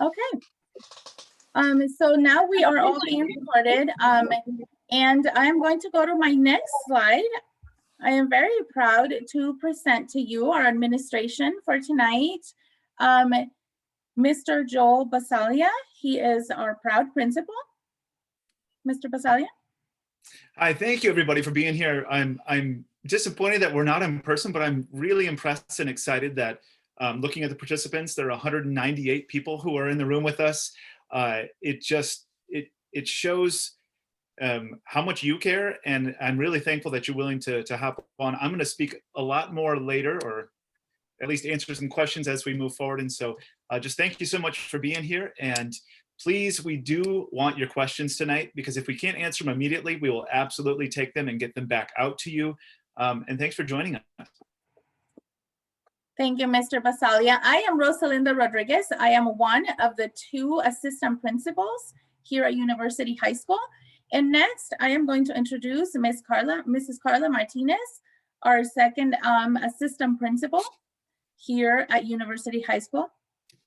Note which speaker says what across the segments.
Speaker 1: Okay. So now we are all being recorded, and I am going to go to my next slide. I am very proud to present to you our administration for tonight. Mr. Joel Basalia, he is our proud principal. Mr. Basalia.
Speaker 2: Hi, thank you everybody for being here. I'm disappointed that we're not in person, but I'm really impressed and excited that looking at the participants, there are 198 people who are in the room with us. It shows how much you care, and I'm really thankful that you're willing to hop on. I'm going to speak a lot more later, or at least answer some questions as we move forward. And so just thank you so much for being here. And please, we do want your questions tonight, because if we can't answer them immediately, we will absolutely take them and get them back out to you. And thanks for joining us.
Speaker 1: Thank you, Mr. Basalia. I am Rosalinda Rodriguez. I am one of the 2 assistant principals here at University High School. And next, I am going to introduce Mrs. Carla Martinez, our second assistant principal here at University High School.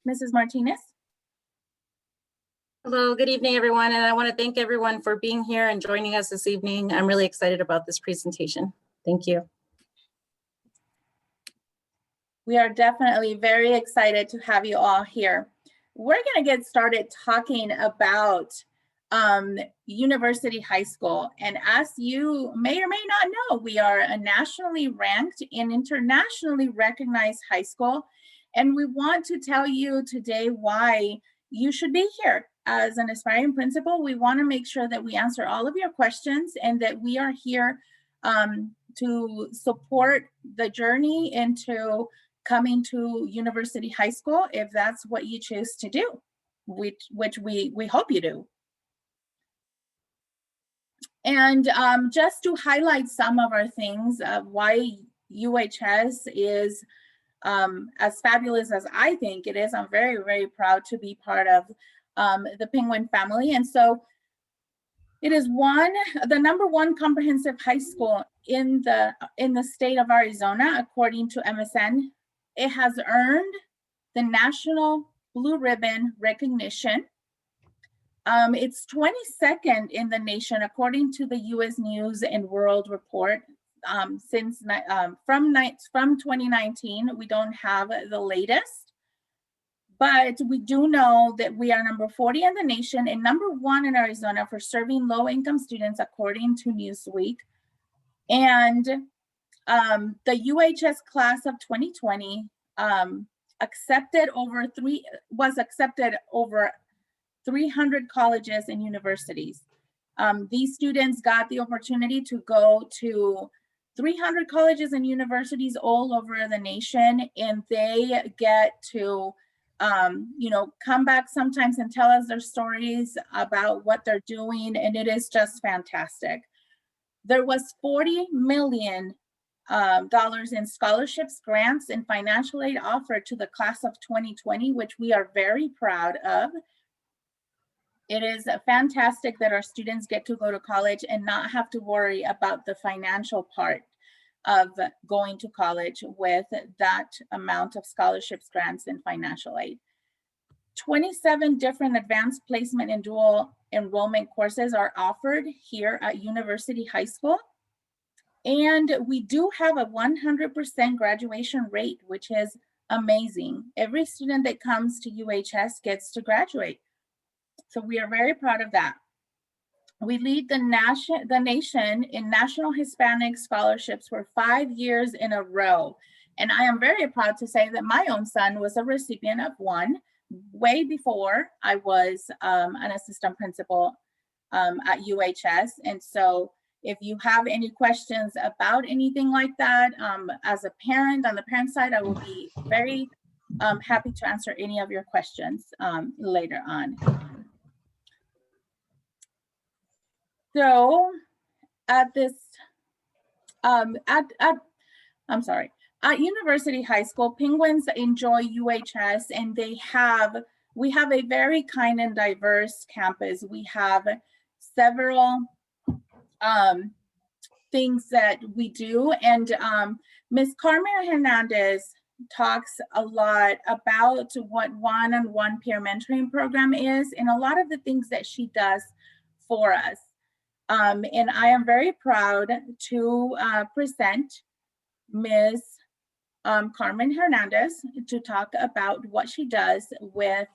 Speaker 1: Mrs. Martinez.
Speaker 3: Hello, good evening, everyone. And I want to thank everyone for being here and joining us this evening. I'm really excited about this presentation. Thank you.
Speaker 1: We are definitely very excited to have you all here. We're going to get started talking about University High School. And as you may or may not know, we are a nationally ranked and internationally recognized high school. And we want to tell you today why you should be here. As an aspiring principal, we want to make sure that we answer all of your questions and that we are here to support the journey into coming to University High School, if that's what you choose to do, which we hope you do. And just to highlight some of our things of why UHS is as fabulous as I think it is, I'm very, very proud to be part of the Penguin family. And so it is the number 1 comprehensive high school in the state of Arizona, according to MSN. It has earned the National Blue Ribbon recognition. It's 22nd in the nation, according to the U.S. News and World Report. From 2019, we don't have the latest, but we do know that we are number 40 in the nation and number 1 in Arizona for serving low-income students, according to Newsweek. And the UHS class of 2020 was accepted over 300 colleges and universities. These students got the opportunity to go to 300 colleges and universities all over the nation, and they get to come back sometimes and tell us their stories about what they're doing, and it is just fantastic. There was $40 million in scholarships, grants, and financial aid offered to the class of 2020, which we are very proud of. It is fantastic that our students get to go to college and not have to worry about the financial part of going to college with that amount of scholarships, grants, and financial aid. 27 different advanced placement and dual enrollment courses are offered here at University High School. And we do have a 100% graduation rate, which is amazing. Every student that comes to UHS gets to graduate. So we are very proud of that. We lead the nation in National Hispanic Scholarships for 5 years in a row. And I am very proud to say that my own son was a recipient of one way before I was an assistant principal at UHS. And so if you have any questions about anything like that, as a parent, on the parent side, I will be very happy to answer any of your questions later on. So at University High School, Penguins enjoy UHS, and we have a very kind and diverse campus. We have several things that we do, and Ms. Carmen Hernandez talks a lot about what one-on-one peer mentoring program is and a lot of the things that she does for us. And I am very proud to present Ms. Carmen Hernandez to talk about what she does with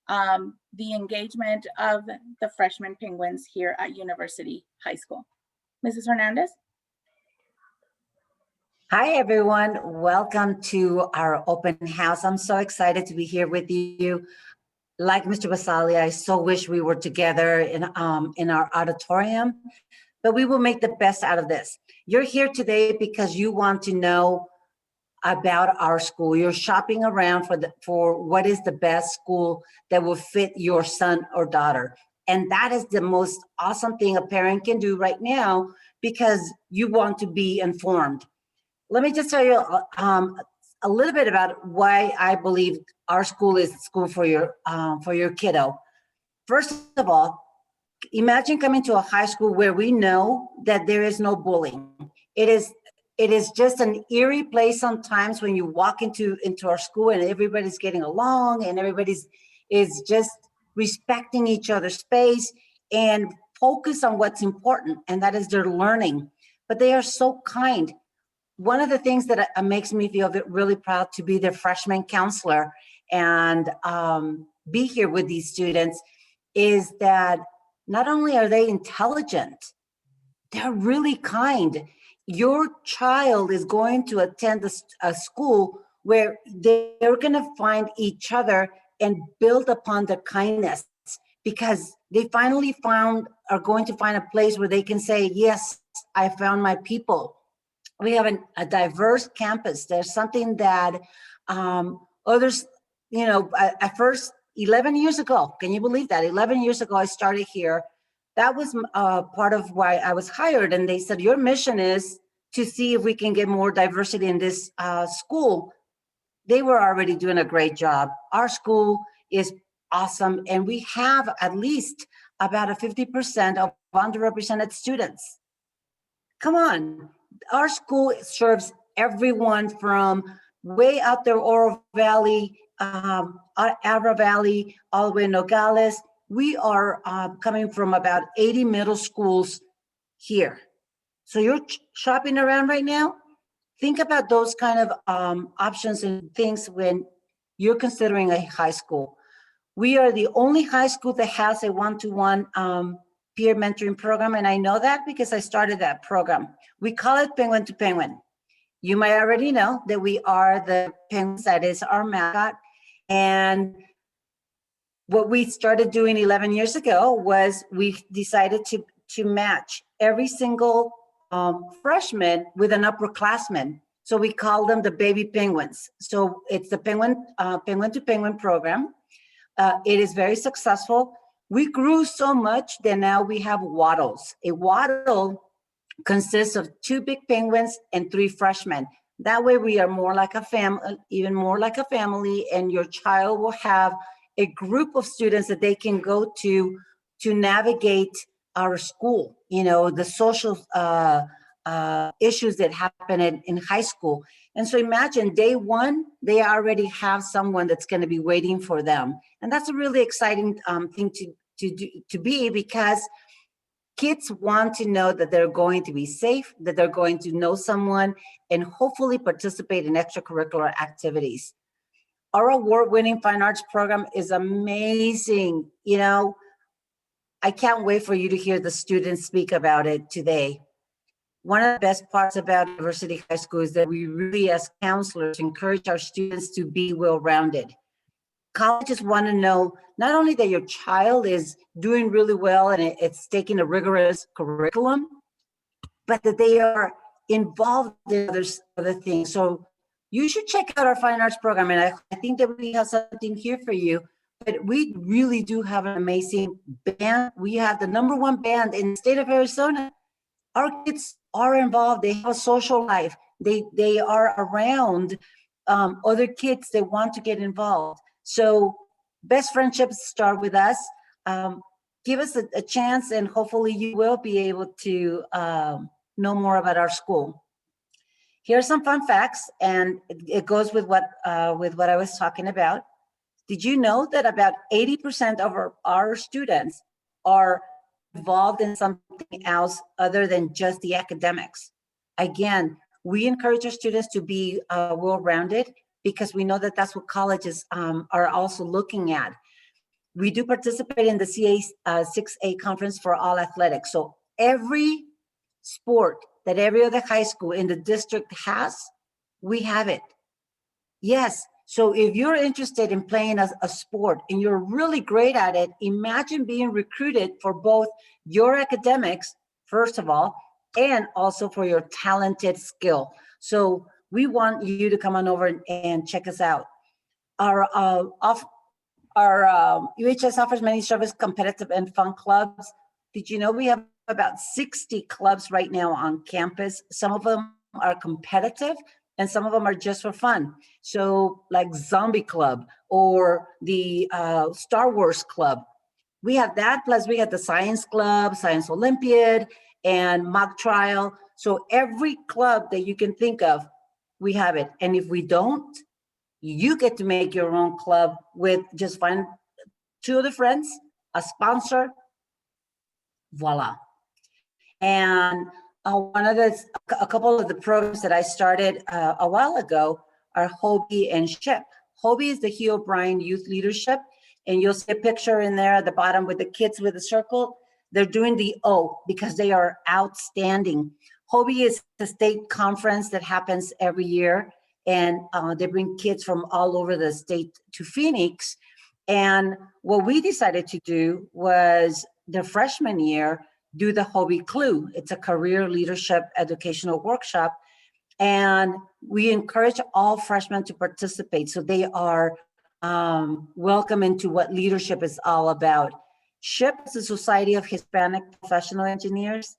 Speaker 1: the engagement of the freshman penguins here at University High School. Mrs. Hernandez?
Speaker 4: Hi, everyone. Welcome to our open house. I'm so excited to be here with you. Like Mr. Basali, I so wish we were together in our auditorium, but we will make the best out of this. You're here today because you want to know about our school. You're shopping around for what is the best school that will fit your son or daughter. And that is the most awesome thing a parent can do right now because you want to be informed. Let me just tell you a little bit about why I believe our school is school for your kiddo. First of all, imagine coming to a high school where we know that there is no bullying. It is just an eerie place sometimes when you walk into our school and everybody's getting along and everybody's is just respecting each other's space and focus on what's important, and that is their learning. But they are so kind. One of the things that makes me feel really proud to be their freshman counselor and be here with these students is that not only are they intelligent, they're really kind. Your child is going to attend a school where they're going to find each other and build upon their kindness because they finally are going to find a place where they can say, yes, I found my people. We have a diverse campus. There's something that others, at first, 11 years ago, can you believe that? 11 years ago, I started here. That was part of why I was hired. And they said, your mission is to see if we can get more diversity in this school. They were already doing a great job. Our school is awesome. And we have at least about a 50% of underrepresented students. Come on. Our school serves everyone from way out there, Oro Valley, Abra Valley, all the way Nogales. We are coming from about 80 middle schools here. So you're shopping around right now? Think about those kind of options and things when you're considering a high school. We are the only high school that has a one-to-one peer mentoring program, and I know that because I started that program. We call it Penguin to Penguin. You might already know that we are the penguins, that is our mascot. And what we started doing 11 years ago was we decided to match every single freshman with an upperclassman. So we call them the baby penguins. So it's the Penguin to Penguin program. It is very successful. We grew so much that now we have waddles. A waddle consists of 2 big penguins and 3 freshmen. That way we are more like a family, even more like a family, and your child will have a group of students that they can go to navigate our school, the social issues that happen in high school. And so imagine day one, they already have someone that's going to be waiting for them. And that's a really exciting thing to be, because kids want to know that they're going to be safe, that they're going to know someone, and hopefully participate in extracurricular activities. Our award-winning fine arts program is amazing. I can't wait for you to hear the students speak about it today. One of the best parts about University High School is that we really, as counselors, encourage our students to be well-rounded. Colleges want to know not only that your child is doing really well and it's taking a rigorous curriculum, but that they are involved in other things. So you should check out our fine arts program. And I think that we have something here for you. But we really do have an amazing band. We have the #1 band in the state of Arizona. Our kids are involved. They have a social life. They are around other kids that want to get involved. So best friendships start with us. Give us a chance, and hopefully you will be able to know more about our school. Here are some fun facts, and it goes with what I was talking about. Did you know that about 80% of our students are involved in something else other than just the academics? Again, we encourage our students to be well-rounded because we know that that's what colleges are also looking at. We do participate in the CA 6A conference for all athletics. So every sport that every other high school in the district has, we have it. Yes. So if you're interested in playing a sport and you're really great at it, imagine being recruited for both your academics, first of all, and also for your talented skill. So we want you to come on over and check us out. Our UHS offers many service, competitive, and fun clubs. Did you know we have about 60 clubs right now on campus? Some of them are competitive and some of them are just for fun. So like Zombie Club or the Star Wars Club. We have that, plus we have the Science Club, Science Olympiad, and Mock Trial. So every club that you can think of, we have it. And if we don't, you get to make your own club with just find 2 other friends, a sponsor, voila. And a couple of the programs that I started a while ago are Hobie and SHIP. Hobie is the Hugh O'Brien Youth Leadership, and you'll see a picture in there at the bottom with the kids with the circle. They're doing the O because they are outstanding. Hobie is the state conference that happens every year, and they bring kids from all over the state to Phoenix. And what we decided to do was the freshman year, do the Hobie Clue. It's a career leadership educational workshop. And we encourage all freshmen to participate. So they are welcome into what leadership is all about. SHIP is the Society of Hispanic Professional Engineers,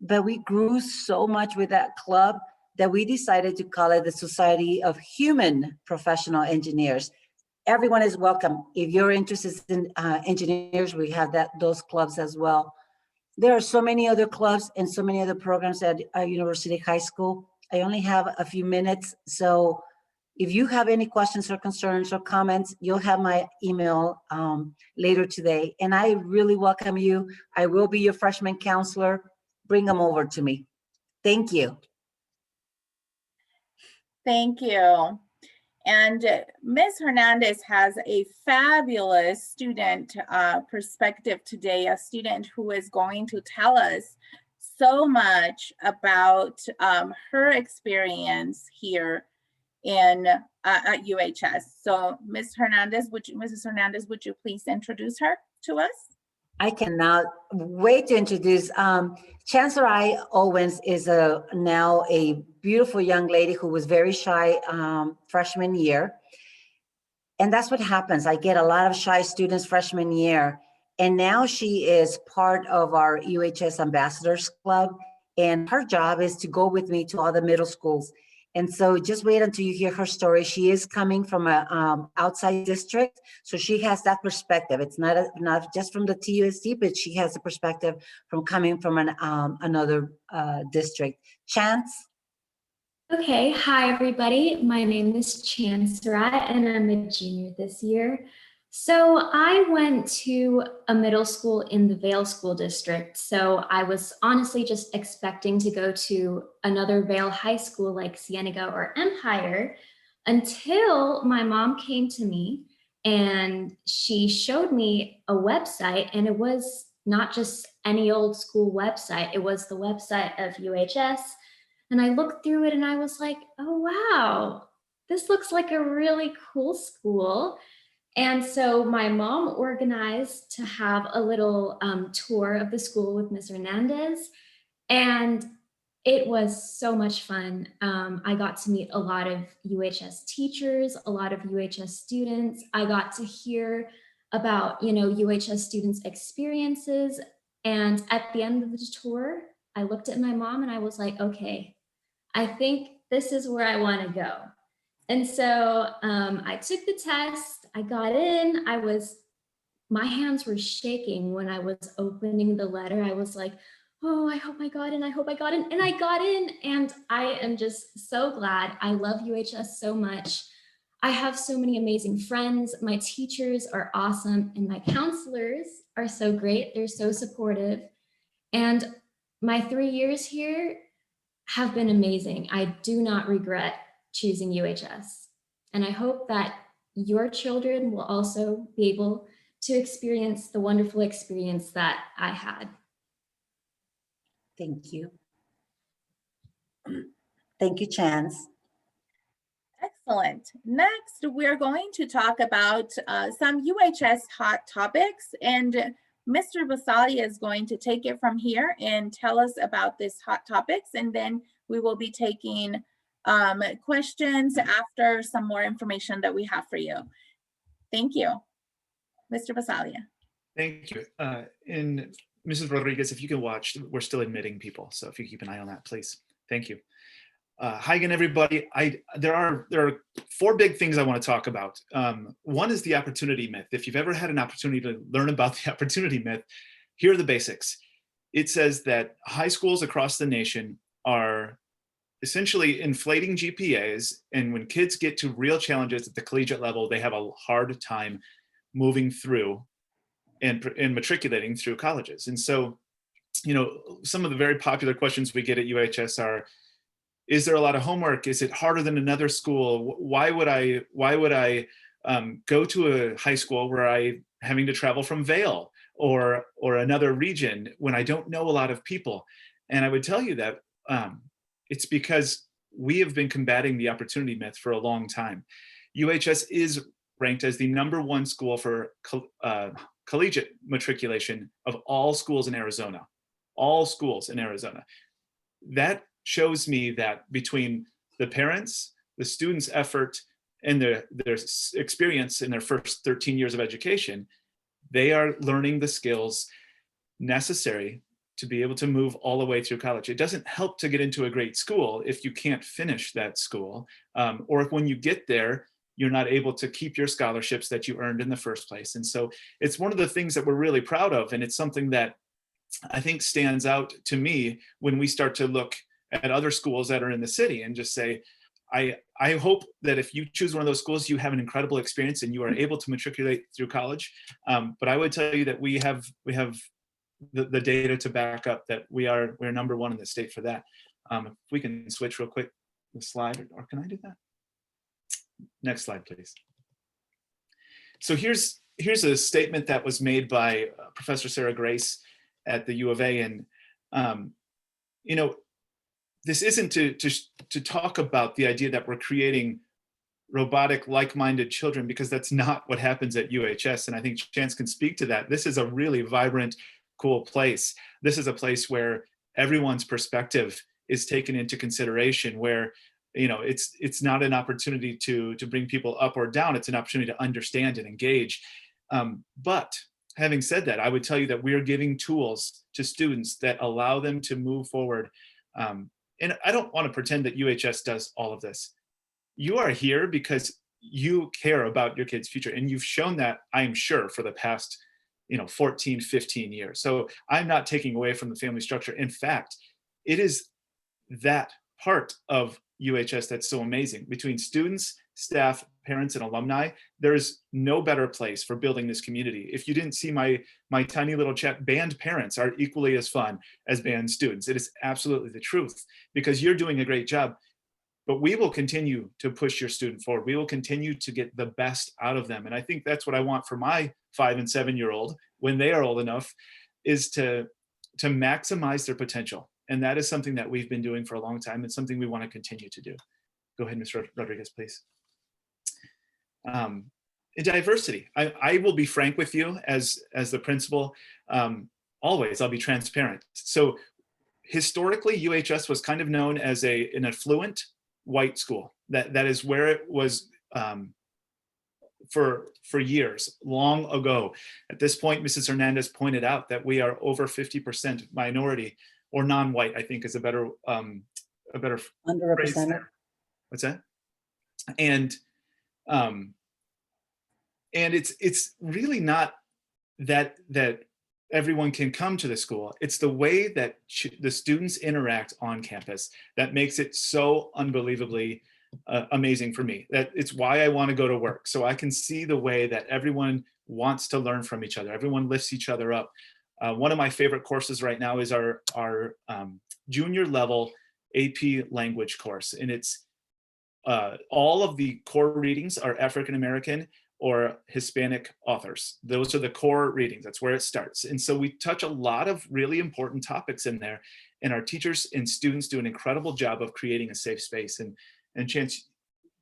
Speaker 4: but we grew so much with that club that we decided to call it the Society of Human Professional Engineers. Everyone is welcome. If you're interested in engineers, we have those clubs as well. There are so many other clubs and so many other programs at University High School. I only have a few minutes, so if you have any questions or concerns or comments, you'll have my email later today. And I really welcome you. I will be your freshman counselor. Bring them over to me. Thank you.
Speaker 1: Thank you. And Ms. Hernandez has a fabulous student perspective today, a student who is going to tell us so much about her experience here in at UHS. So Ms. Hernandez, Mrs. Hernandez, would you please introduce her to us?
Speaker 4: I cannot wait to introduce Chancellor Owens is now a beautiful young lady who was very shy freshman year. And that's what happens. I get a lot of shy students freshman year. And now she is part of our UHS Ambassadors Club. And her job is to go with me to all the middle schools. And so just wait until you hear her story. She is coming from a outside district, so she has that perspective. It's not just from the TUSD, but she has a perspective from coming from another district. Chance?
Speaker 5: Okay, hi everybody. My name is Chance Surratt and I'm a junior this year. So I went to a middle school in the Vail School District. So I was honestly just expecting to go to another Vail high school like Cienega or Empire until my mom came to me and she showed me a website, and it was not just any old school website. It was the website of UHS. And I looked through it and I was like, oh, wow, this looks like a really cool school. And so my mom organized to have a little tour of the school with Ms. Hernandez, and it was so much fun. I got to meet a lot of UHS teachers, a lot of UHS students. I got to hear about, UHS students' experiences. And at the end of the tour, I looked at my mom and I was like, okay, I think this is where I want to go. And so I took the test, I got in, my hands were shaking when I was opening the letter. I was like, oh, I hope I got in. I hope I got in. And I got in. And I am just so glad. I love UHS so much. I have so many amazing friends. My teachers are awesome. And my counselors are so great. They're so supportive. And my 3 years here have been amazing. I do not regret choosing UHS. And I hope that your children will also be able to experience the wonderful experience that I had.
Speaker 4: Thank you. Thank you, Chance.
Speaker 1: Excellent. Next, we're going to talk about some UHS hot topics, and Mr. Basali is going to take it from here and tell us about this hot topics, and then we will be taking questions after some more information that we have for you. Thank you. Mr. Basalia.
Speaker 2: Thank you. And Mrs. Rodriguez, if you can watch, we're still admitting people. So if you keep an eye on that, please. Thank you. Hi again, everybody. There are 4 big things I want to talk about. One is the opportunity myth. If you've ever had an opportunity to learn about the opportunity myth, here are the basics. It says that high schools across the nation are essentially inflating GPAs, and when kids get to real challenges at the collegiate level, they have a hard time moving through and matriculating through colleges. And so, you know, some of the very popular questions we get at UHS are, is there a lot of homework? Is it harder than another school? Why would I go to a high school where I'm having to travel from Vail or another region when I don't know a lot of people? And I would tell you that it's because we have been combating the opportunity myth for a long time. UHS is ranked as the #1 school for collegiate matriculation of all schools in Arizona. All schools in Arizona. That shows me that between the parents, the students' effort, and their experience in their first 13 years of education, they are learning the skills necessary to be able to move all the way through college. It doesn't help to get into a great school if you can't finish that school, or if when you get there, you're not able to keep your scholarships that you earned in the first place. And so it's one of the things that we're really proud of, and it's something that I think stands out to me when we start to look at other schools that are in the city and just say, I hope that if you choose one of those schools, you have an incredible experience and you are able to matriculate through college. But I would tell you that we have the data to back up that we're #1 in the state for that. If we can switch real quick the slide, or can I do that? Next slide, please. So here's a statement that was made by Professor Sarah Grace at the U of A, and you know, this isn't to talk about the idea that we're creating robotic, like-minded children, because that's not what happens at UHS. And I think Chance can speak to that. This is a really vibrant, cool place. This is a place where everyone's perspective is taken into consideration, where, you know, it's not an opportunity to bring people up or down. It's an opportunity to understand and engage. But having said that, I would tell you that we're giving tools to students that allow them to move forward. And I don't want to pretend that UHS does all of this. You are here because you care about your kids' future, and you've shown that, I'm sure, for the past 14, 15 years. So I'm not taking away from the family structure. In fact, it is that part of UHS that's so amazing. Between students, staff, parents, and alumni, there's no better place for building this community. If you didn't see my tiny little chat, band parents are equally as fun as band students. It is absolutely the truth, because you're doing a great job. But we will continue to push your student forward. We will continue to get the best out of them. And I think that's what I want for my 5- and 7-year-old when they are old enough, is to maximize their potential. And that is something that we've been doing for a long time, and something we want to continue to do. Go ahead, Mr. Rodriguez, please. In diversity, I will be frank with you as the principal. Always, I'll be transparent. So historically, UHS was kind of known as an affluent white school. That is where it was for years, long ago. At this point, Mrs. Hernandez pointed out that we are over 50% minority, or non-white, I think is a better phrase there. What's that? And it's really not that everyone can come to the school. It's the way that the students interact on campus that makes it so unbelievably amazing for me. That it's why I want to go to work. So I can see the way that everyone wants to learn from each other. Everyone lifts each other up. One of my favorite courses right now is our junior level AP language course. And it's all of the core readings are African American or Hispanic authors. Those are the core readings. That's where it starts. And so we touch a lot of really important topics in there, and our teachers and students do an incredible job of creating a safe space. And Chance,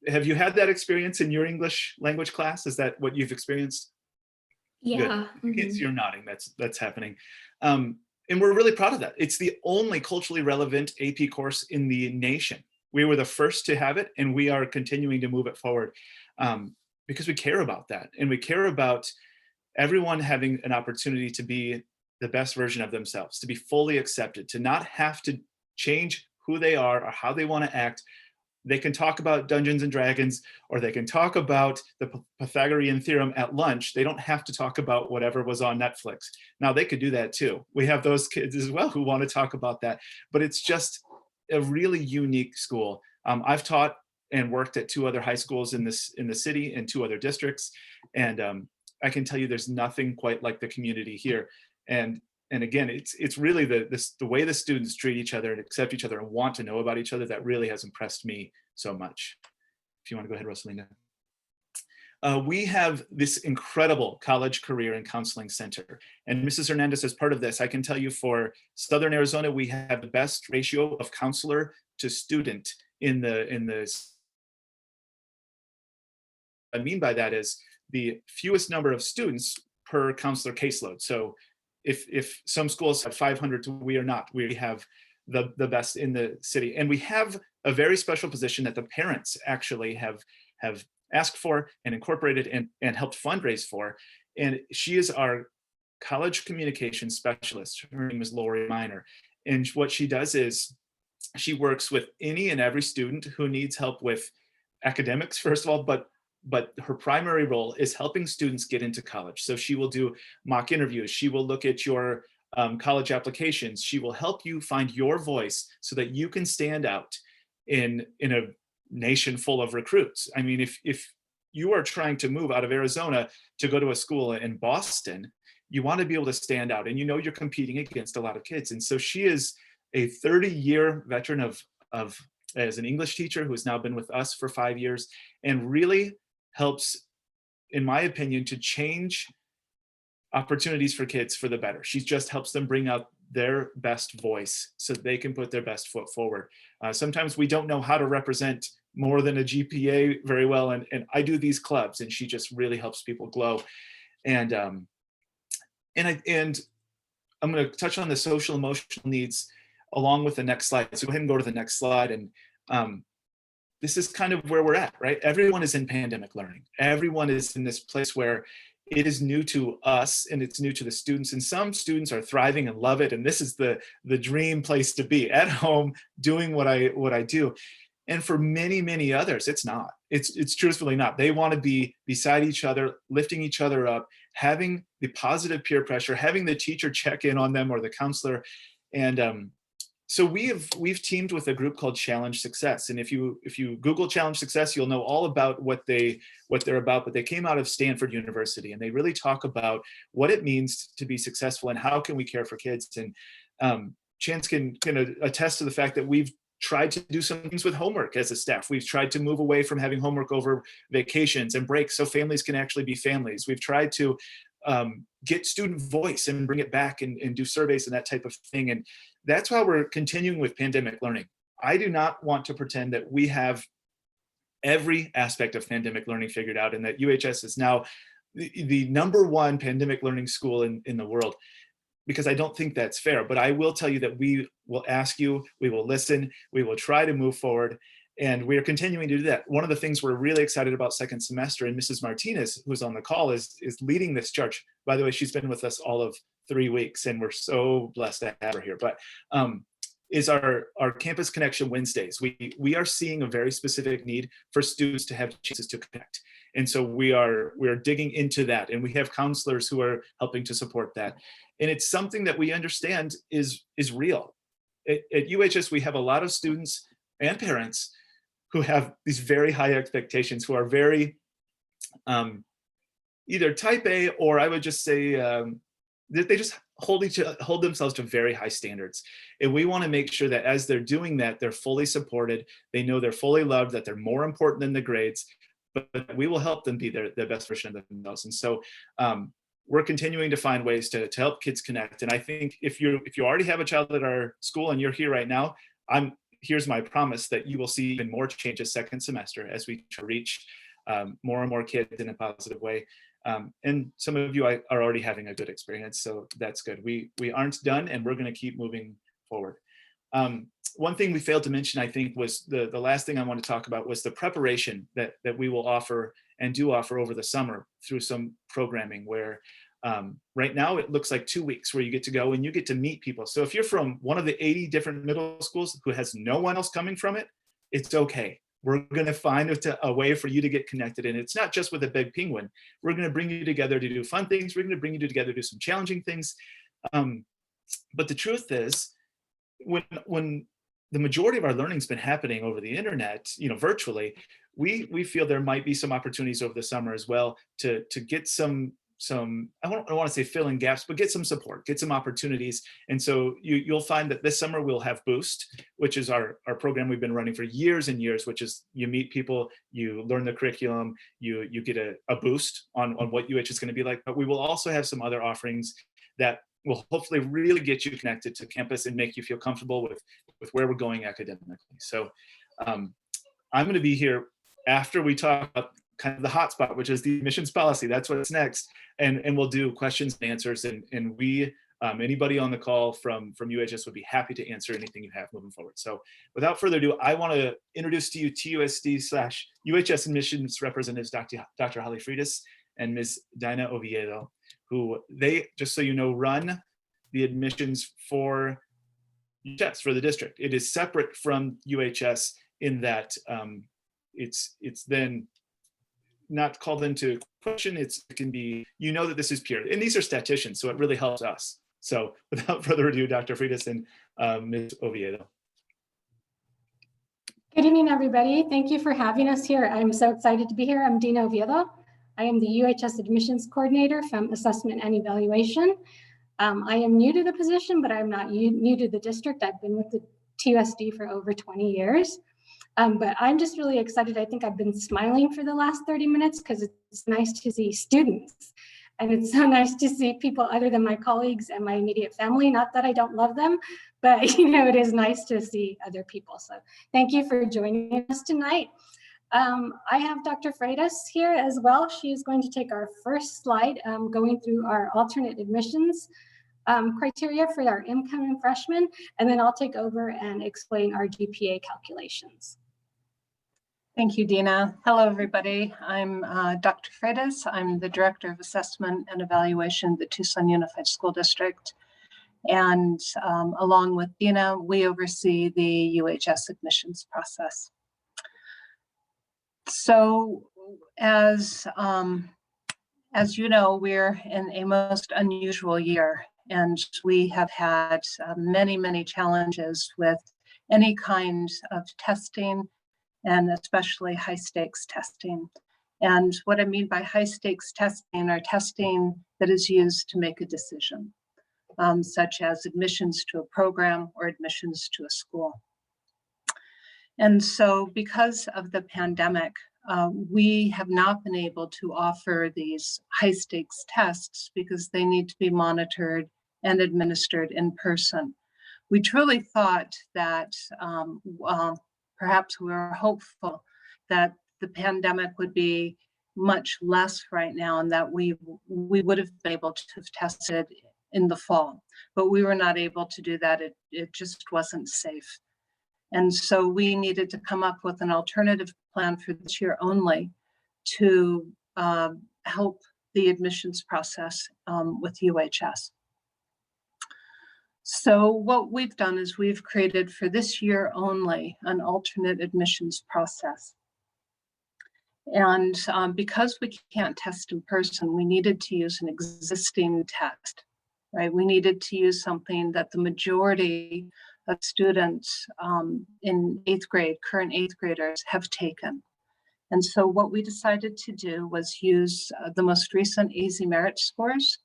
Speaker 2: have you had that experience in your English language class? Is that what you've experienced?
Speaker 5: Yeah.
Speaker 2: Good.
Speaker 5: mhm.
Speaker 2: You're nodding. That's happening. And we're really proud of that. It's the only culturally relevant AP course in the nation. We were the first to have it, and we are continuing to move it forward. Because we care about that, and we care about everyone having an opportunity to be the best version of themselves, to be fully accepted, to not have to change who they are or how they want to act. They can talk about Dungeons and Dragons, or they can talk about the Pythagorean theorem at lunch. They don't have to talk about whatever was on Netflix. Now they could do that too. We have those kids as well who want to talk about that, but it's just a really unique school. I've taught and worked at 2 other high schools in the city and 2 other districts. And I can tell you there's nothing quite like the community here. And again, it's really the way the students treat each other and accept each other and want to know about each other that really has impressed me so much. If you want to go ahead, Rosalina. We have this incredible college career and counseling center. And Mrs. Hernandez, as part of this, I can tell you for Southern Arizona, we have the best ratio of counselor to student in the I mean by that is the fewest number of students per counselor caseload. So if some schools have 500, we are not. We have the best in the city. And we have a very special position that the parents actually have asked for and incorporated and helped fundraise for. And she is our college communication specialist. Her name is Lori Miner. And what she does is she works with any and every student who needs help with academics, first of all, but her primary role is helping students get into college. So she will do mock interviews. She will look at your college applications. She will help you find your voice so that you can stand out in a nation full of recruits. I mean, if you are trying to move out of Arizona to go to a school in Boston, you want to be able to stand out, and you're competing against a lot of kids. And so she is a 30-year veteran of as an English teacher who has now been with us for 5 years, and really helps, in my opinion, to change opportunities for kids for the better. She just helps them bring out their best voice so they can put their best foot forward. Sometimes we don't know how to represent more than a GPA very well, and I do these clubs, and she just really helps people glow. And I'm going to touch on the social emotional needs along with the next slide. So go ahead and go to the next slide. And this is kind of where we're at, right? Everyone is in pandemic learning. Everyone is in this place where it is new to us and it's new to the students. And some students are thriving and love it. And this is the dream place to be, at home doing what I do. And for many, many others, it's not. It's truthfully not. They want to be beside each other, lifting each other up, having the positive peer pressure, having the teacher check in on them or the counselor. And so we've teamed with a group called Challenge Success. And if you Google Challenge Success, you'll know all about what they're about. But they came out of Stanford University, and they really talk about what it means to be successful and how can we care for kids. And Chance can attest to the fact that we've tried to do some things with homework as a staff. We've tried to move away from having homework over vacations and breaks so families can actually be families. We've tried to get student voice and bring it back and do surveys and that type of thing. And that's why we're continuing with pandemic learning. I do not want to pretend that we have every aspect of pandemic learning figured out and that UHS is now the #1 pandemic learning school in the world, because I don't think that's fair. But I will tell you that we will ask you, we will listen, we will try to move forward. And we are continuing to do that. One of the things we're really excited about second semester, and Mrs. Martinez, who's on the call, is leading this charge. By the way, she's been with us all of 3 weeks, and we're so blessed to have her here. But is our Campus Connection Wednesdays. We are seeing a very specific need for students to have chances to connect. And so we are digging into that, and we have counselors who are helping to support that. And it's something that we understand is real. At UHS, we have a lot of students and parents who have these very high expectations, who are very either type A, or I would just say they just hold themselves to very high standards. And we want to make sure that as they're doing that, they're fully supported. They know they're fully loved, that they're more important than the grades, but we will help them be their best version of themselves. And so we're continuing to find ways to help kids connect. And I think if you already have a child at our school and you're here right now, here's my promise that you will see even more changes second semester as we reach more and more kids in a positive way. And some of you are already having a good experience, so that's good. We aren't done, and we're going to keep moving forward. One thing we failed to mention, I think, was the last thing I want to talk about was the preparation that we will offer and do offer over the summer through some programming where right now it looks like 2 weeks where you get to go and you get to meet people. So if you're from one of the 80 different middle schools who has no one else coming from it, it's okay. We're going to find a way for you to get connected. And it's not just with a big penguin. We're going to bring you together to do fun things. We're going to bring you together to do some challenging things. But the truth is, when the majority of our learning has been happening over the internet, virtually, we feel there might be some opportunities over the summer as well to get some I don't want to say fill in gaps, but get some support, get some opportunities. And so you'll find that this summer we'll have Boost, which is our program we've been running for years and years, which is you meet people, you learn the curriculum, you get a boost on what UH is going to be like. But we will also have some other offerings that will hopefully really get you connected to campus and make you feel comfortable with where we're going academically. So I'm going to be here after we talk about kind of the hotspot, which is the admissions policy. That's what's next. And we'll do questions and answers. And we, anybody on the call from UHS would be happy to answer anything you have moving forward. So without further ado, I want to introduce to you TUSD/UHS admissions representatives, Dr. Holly Freitas and Ms. Dinah Oviedo, who they, just so you know, run the admissions for UHS, for the district. It is separate from UHS in that it's then not called into question. It can be, that this is peer, and these are statisticians, so it really helps us. So without further ado, Dr. Freitas and Ms. Oviedo.
Speaker 6: Good evening, everybody. Thank you for having us here. I'm so excited to be here. I'm Dina Oviedo. I am the UHS admissions coordinator from assessment and evaluation. I am new to the position, but I'm not new to the district. I've been with the TUSD for over 20 years. But I'm just really excited. I think I've been smiling for the last 30 minutes because it's nice to see students. And it's so nice to see people other than my colleagues and my immediate family. Not that I don't love them, but it is nice to see other people. So thank you for joining us tonight. I have Dr. Freitas here as well. She's going to take our first slide, going through our alternate admissions criteria for our incoming freshmen, and then I'll take over and explain our GPA calculations.
Speaker 7: Thank you, Dina. Hello, everybody. I'm Dr. Freitas. I'm the Director of Assessment and Evaluation at the Tucson Unified School District. And along with Dina, we oversee the UHS admissions process. So as you know, we're in a most unusual year, and we have had many, many challenges with any kind of testing, and especially high stakes testing. And what I mean by high stakes testing are testing that is used to make a decision, such as admissions to a program or admissions to a school. And so because of the pandemic, we have not been able to offer these high stakes tests because they need to be monitored and administered in person. We truly thought that perhaps we were hopeful that the pandemic would be much less right now and that we would have been able to have tested in the fall, but we were not able to do that. It just wasn't safe. And so we needed to come up with an alternative plan for this year only to help the admissions process with UHS. So what we've done is we've created for this year only an alternate admissions process. And because we can't test in person, we needed to use an existing test, right? We needed to use something that the majority of students in 8th grade, current 8th graders, have taken. And so what we decided to do was use the most recent AZ Merit scores.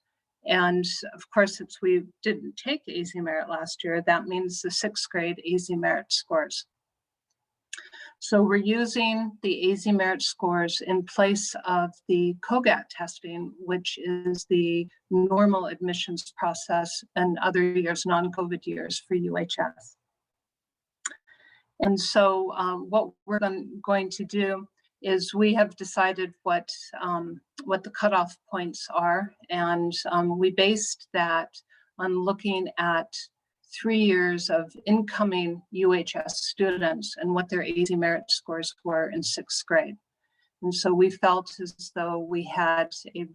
Speaker 7: And of course, since we didn't take AZ Merit last year, that means the 6th grade AZ Merit scores. So we're using the AZ Merit scores in place of the COGAT testing, which is the normal admissions process and other years, non-COVID years for UHS. And so what we're going to do is we have decided what the cutoff points are, and we based that on looking at 3 years of incoming UHS students and what their AZ Merit scores were in 6th grade. And so we felt as though we had a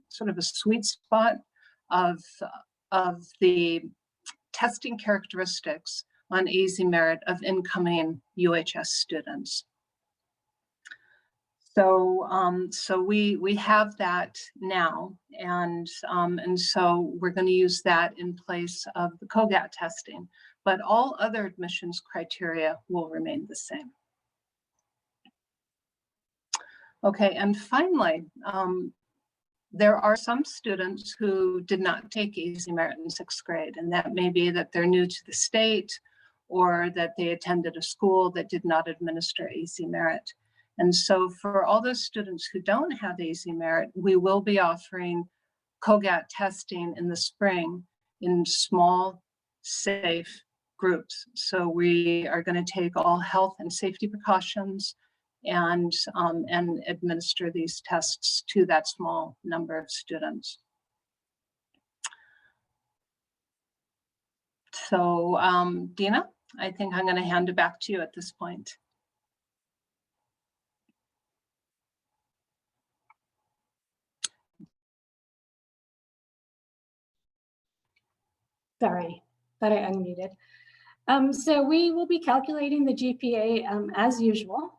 Speaker 7: sort of a sweet spot of the testing characteristics on AZ Merit of incoming UHS students. So we have that now, and so we're going to use that in place of the COGAT testing, but all other admissions criteria will remain the same. Okay, and finally, there are some students who did not take AZ Merit in 6th grade, and that may be that they're new to the state or that they attended a school that did not administer AZ Merit. And so for all those students who don't have AZ Merit, we will be offering COGAT testing in the spring in small, safe groups. So we are going to take all health and safety precautions and administer these tests to that small number of students. So Dina, I think I'm going to hand it back to you at this point.
Speaker 6: Sorry, thought I unmuted. So we will be calculating the GPA as usual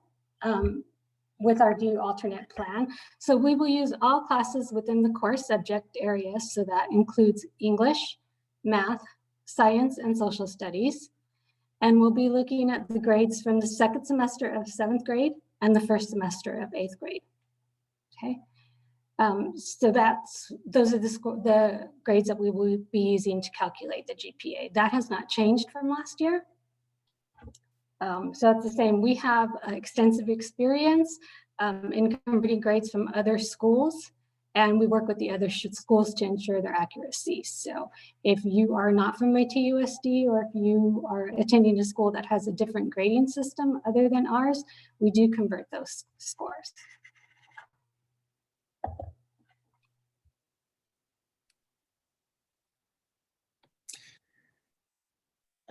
Speaker 6: with our due alternate plan. So we will use all classes within the core subject areas. So that includes English, math, science, and social studies. And we'll be looking at the grades from the 2nd semester of 7th grade and the 1st semester of 8th grade. Okay. So those are the grades that we will be using to calculate the GPA. That has not changed from last year. So that's the same. We have extensive experience in converting grades from other schools, and we work with the other schools to ensure their accuracy. So if you are not from ATUSD, or if you are attending a school that has a different grading system other than ours, we do convert those scores.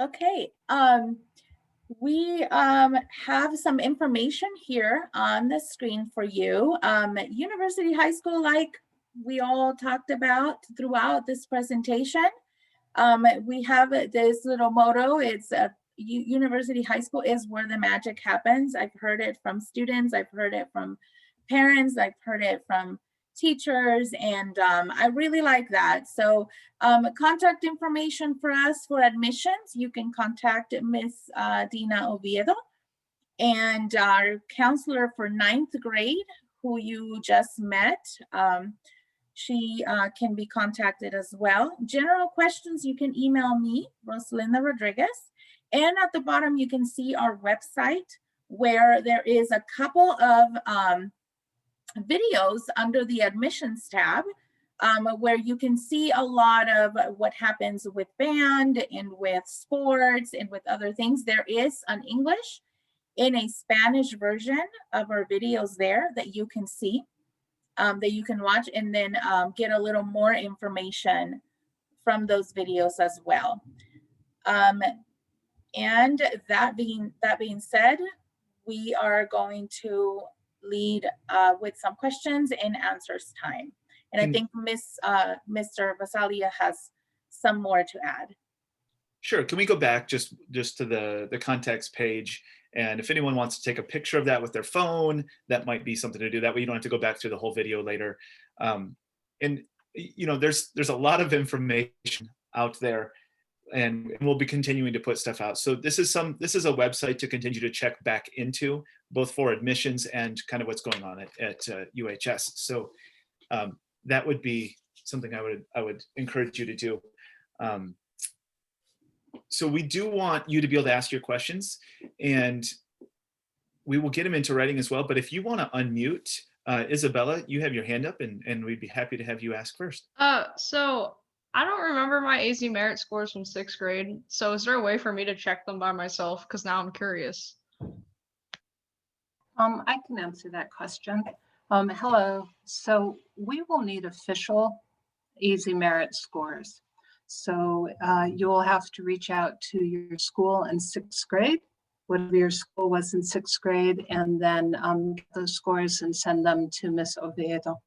Speaker 1: Okay, we have some information here on the screen for you. University High School, like we all talked about throughout this presentation, we have this little motto. It's University High School is where the magic happens. I've heard it from students, I've heard it from parents, I've heard it from teachers, and I really like that. So contact information for us for admissions, you can contact Miss Dina Oviedo, and our counselor for 9th grade, who you just met. She can be contacted as well. General questions, you can email me, Rosalinda Rodriguez. And at the bottom, you can see our website, where there is a couple of videos under the admissions tab, where you can see a lot of what happens with band and with sports and with other things. There is an English and a Spanish version of our videos there that you can see, that you can watch, and then get a little more information from those videos as well. And that being said, we are going to lead with some questions and answers time. And I think Mr. Basalia has some more to add.
Speaker 2: Sure. Can we go back just to the context page And if anyone wants to take a picture of that with their phone, that might be something to do. That way you don't have to go back through the whole video later. And you know, there's a lot of information out there, and we'll be continuing to put stuff out. So this is a website to continue to check back into, both for admissions and kind of what's going on at UHS. So that would be something I would encourage you to do. So we do want you to be able to ask your questions, and we will get them into writing as well. But if you want to unmute, Isabella, you have your hand up, and we'd be happy to have you ask first.
Speaker 8: So I don't remember my AZ merit scores from 6th grade. So is there a way for me to check them by myself? Because now I'm curious.
Speaker 7: I can answer that question. Hello. So we will need official AZ merit scores. So you will have to reach out to your school in 6th grade, whatever your school was in 6th grade, and then get those scores and send them to Miss Oviedo.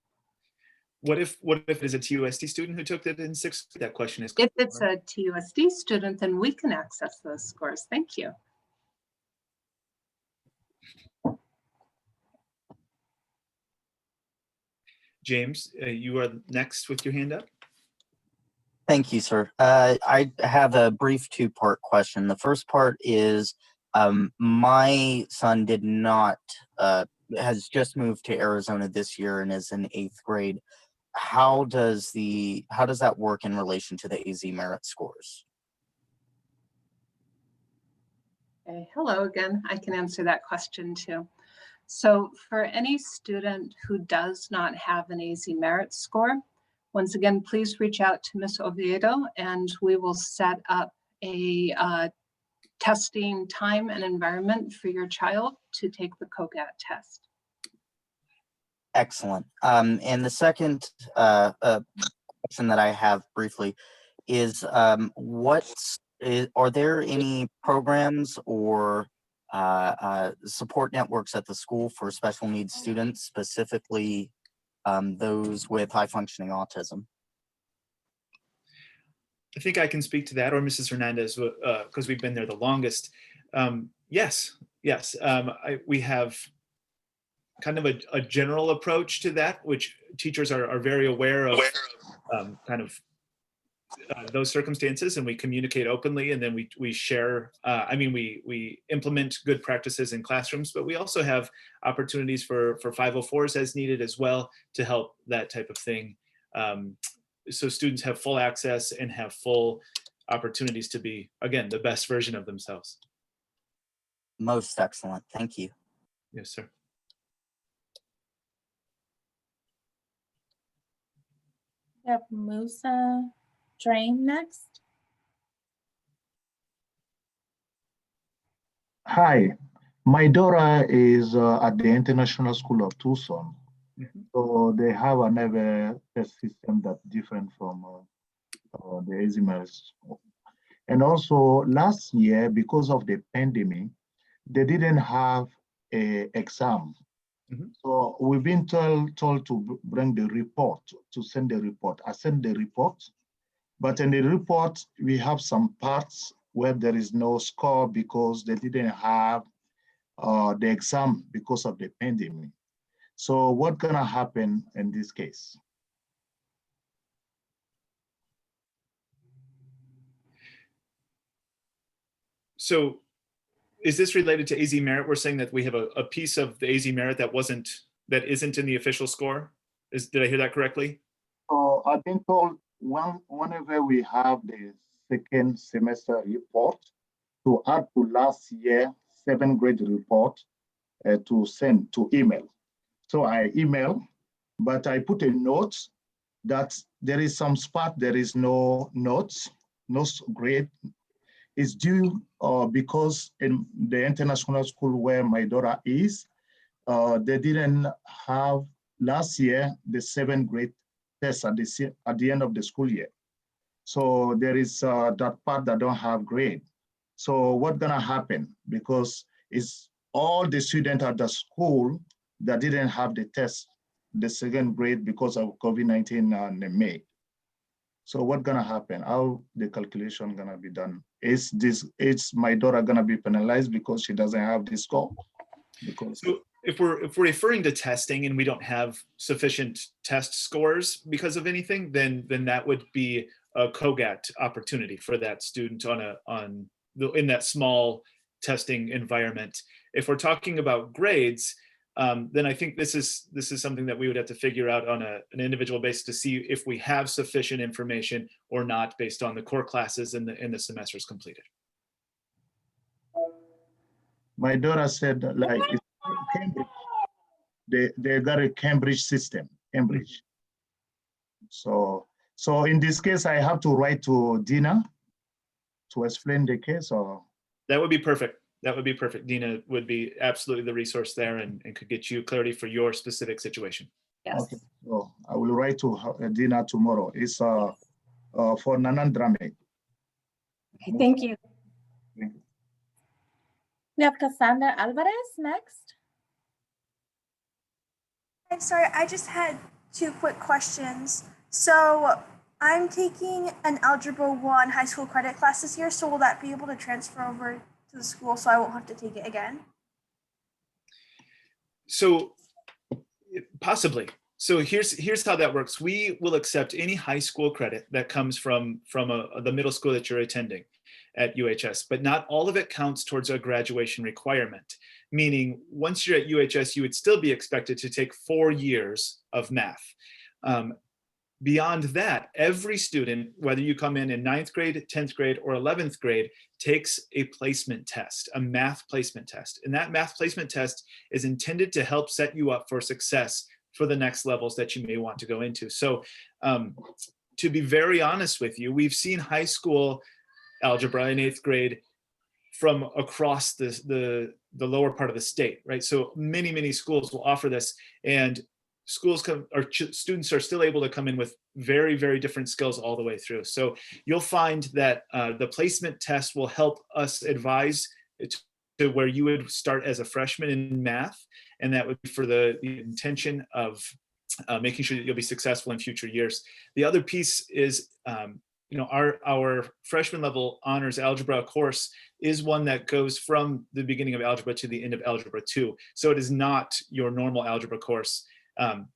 Speaker 2: What if it's a TUSD student who took it in 6th grade? That question is.
Speaker 7: If it's a TUSD student, then we can access those scores. Thank you.
Speaker 2: James, you are next with your hand up.
Speaker 9: Thank you, sir. I have a brief two-part question. The first part is my son has just moved to Arizona this year and is in 8th grade. How does that work in relation to the AZ merit scores?
Speaker 7: Okay, hello again. I can answer that question too. So for any student who does not have an AZ merit score, once again, please reach out to Ms. Oviedo and we will set up a testing time and environment for your child to take the COGAT test.
Speaker 9: Excellent. And the second question that I have briefly is, are there any programs or support networks at the school for special needs students, specifically those with high functioning autism?
Speaker 2: I think I can speak to that, or Mrs. Hernandez, because we've been there the longest. Yes. We have kind of a general approach to that, which teachers are very aware of, kind of those circumstances, and we communicate openly, and then we share. We implement good practices in classrooms, but we also have opportunities for 504s as needed as well to help that type of thing. So students have full access and have full opportunities to be, again, the best version of themselves.
Speaker 9: Most excellent. Thank you.
Speaker 2: Yes, sir.
Speaker 1: We have Musa Drain next.
Speaker 10: Hi, my daughter is at the International School of Tucson.
Speaker 2: Mm-hmm.
Speaker 10: So they have another test system that's different from the AZ merit score. And also last year, because of the pandemic, they didn't have an exam.
Speaker 2: Mm-hmm.
Speaker 10: So we've been told to bring the report, to send the report. I sent the report, but in the report, we have some parts where there is no score because they didn't have the exam because of the pandemic. So what's gonna happen in this case?
Speaker 2: So is this related to AZ merit? We're saying that we have a piece of the AZ merit that isn't in the official score. Did I hear that correctly?
Speaker 10: So I've been told whenever we have the second semester report, to add to last year 7th grade report to send to email. So I email, but I put a note that there is some spot, there is no notes, no grade. It's due because in the international school where my daughter is, they didn't have last year the 7th grade test at the end of the school year. So there is that part that don't have grade. So what's gonna happen? Because it's all the students at the school that didn't have the test, the 2nd grade because of COVID-19 in May. So what's gonna happen? How the calculation gonna be done? Is my daughter gonna be penalized because she doesn't have this score? Because
Speaker 2: So if we're referring to testing and we don't have sufficient test scores because of anything, then that would be a COGAT opportunity for that student in that small testing environment. If we're talking about grades, then I think this is something that we would have to figure out on an individual basis to see if we have sufficient information or not based on the core classes and the semesters completed.
Speaker 10: my daughter said, like, it's Cambridge. They got a Cambridge system, Cambridge. So in this case, I have to write to Dina to explain the case, or?
Speaker 2: That would be perfect. That would be perfect. Dina would be absolutely the resource there and could get you clarity for your specific situation.
Speaker 6: Yes.
Speaker 10: Okay, so I will write to Dina tomorrow. It's for Nanandrame.
Speaker 6: Okay, thank you.
Speaker 1: We have Cassandra Alvarez next.
Speaker 11: I'm sorry, I just had two quick questions. So I'm taking an Algebra 1 high school credit class this year, so will that be able to transfer over to the school so I won't have to take it again?
Speaker 2: So possibly. So here's how that works. We will accept any high school credit that comes from the middle school that you're attending at UHS, but not all of it counts towards a graduation requirement. Meaning, once you're at UHS, you would still be expected to take 4 years of math. Beyond that, every student, whether you come in 9th grade, 10th grade, or 11th grade, takes a placement test, a math placement test. And that math placement test is intended to help set you up for success for the next levels that you may want to go into. So to be very honest with you, we've seen high school algebra in 8th grade from across the lower part of the state, right? So many schools will offer this, and students are still able to come in with very, very different skills all the way through. So you'll find that the placement test will help us advise to where you would start as a freshman in math, and that would be for the intention of making sure that you'll be successful in future years. The other piece is, our freshman level honors algebra course is one that goes from the beginning of algebra to the end of algebra 2. So it is not your normal algebra course.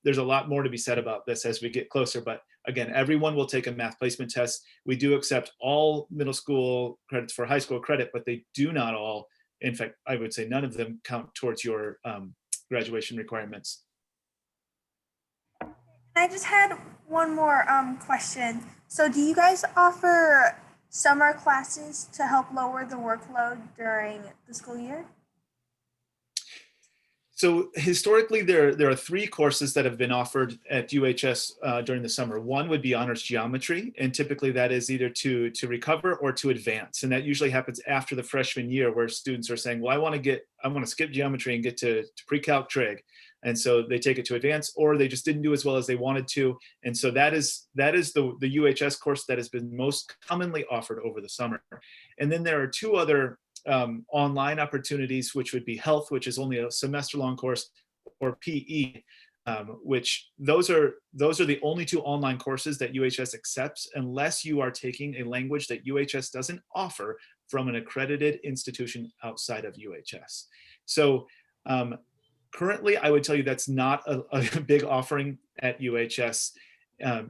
Speaker 2: There's a lot more to be said about this as we get closer, but again, everyone will take a math placement test. We do accept all middle school credits for high school credit, but they do not all, in fact, I would say none of them count towards your graduation requirements.
Speaker 11: I just had one more question. So do you guys offer summer classes to help lower the workload during the school year?
Speaker 2: So historically, there are 3 courses that have been offered at UHS during the summer. One would be honors geometry, and typically that is either to recover or to advance. And that usually happens after the freshman year, where students are saying, well, I want to skip geometry and get to pre-calc trig. And so they take it to advance, or they just didn't do as well as they wanted to. And so that is the UHS course that has been most commonly offered over the summer. And then there are 2 other online opportunities, which would be health, which is only a semester-long course, or PE, which those are the only 2 online courses that UHS accepts, unless you are taking a language that UHS doesn't offer from an accredited institution outside of UHS. So currently, I would tell you that's not a big offering at UHS.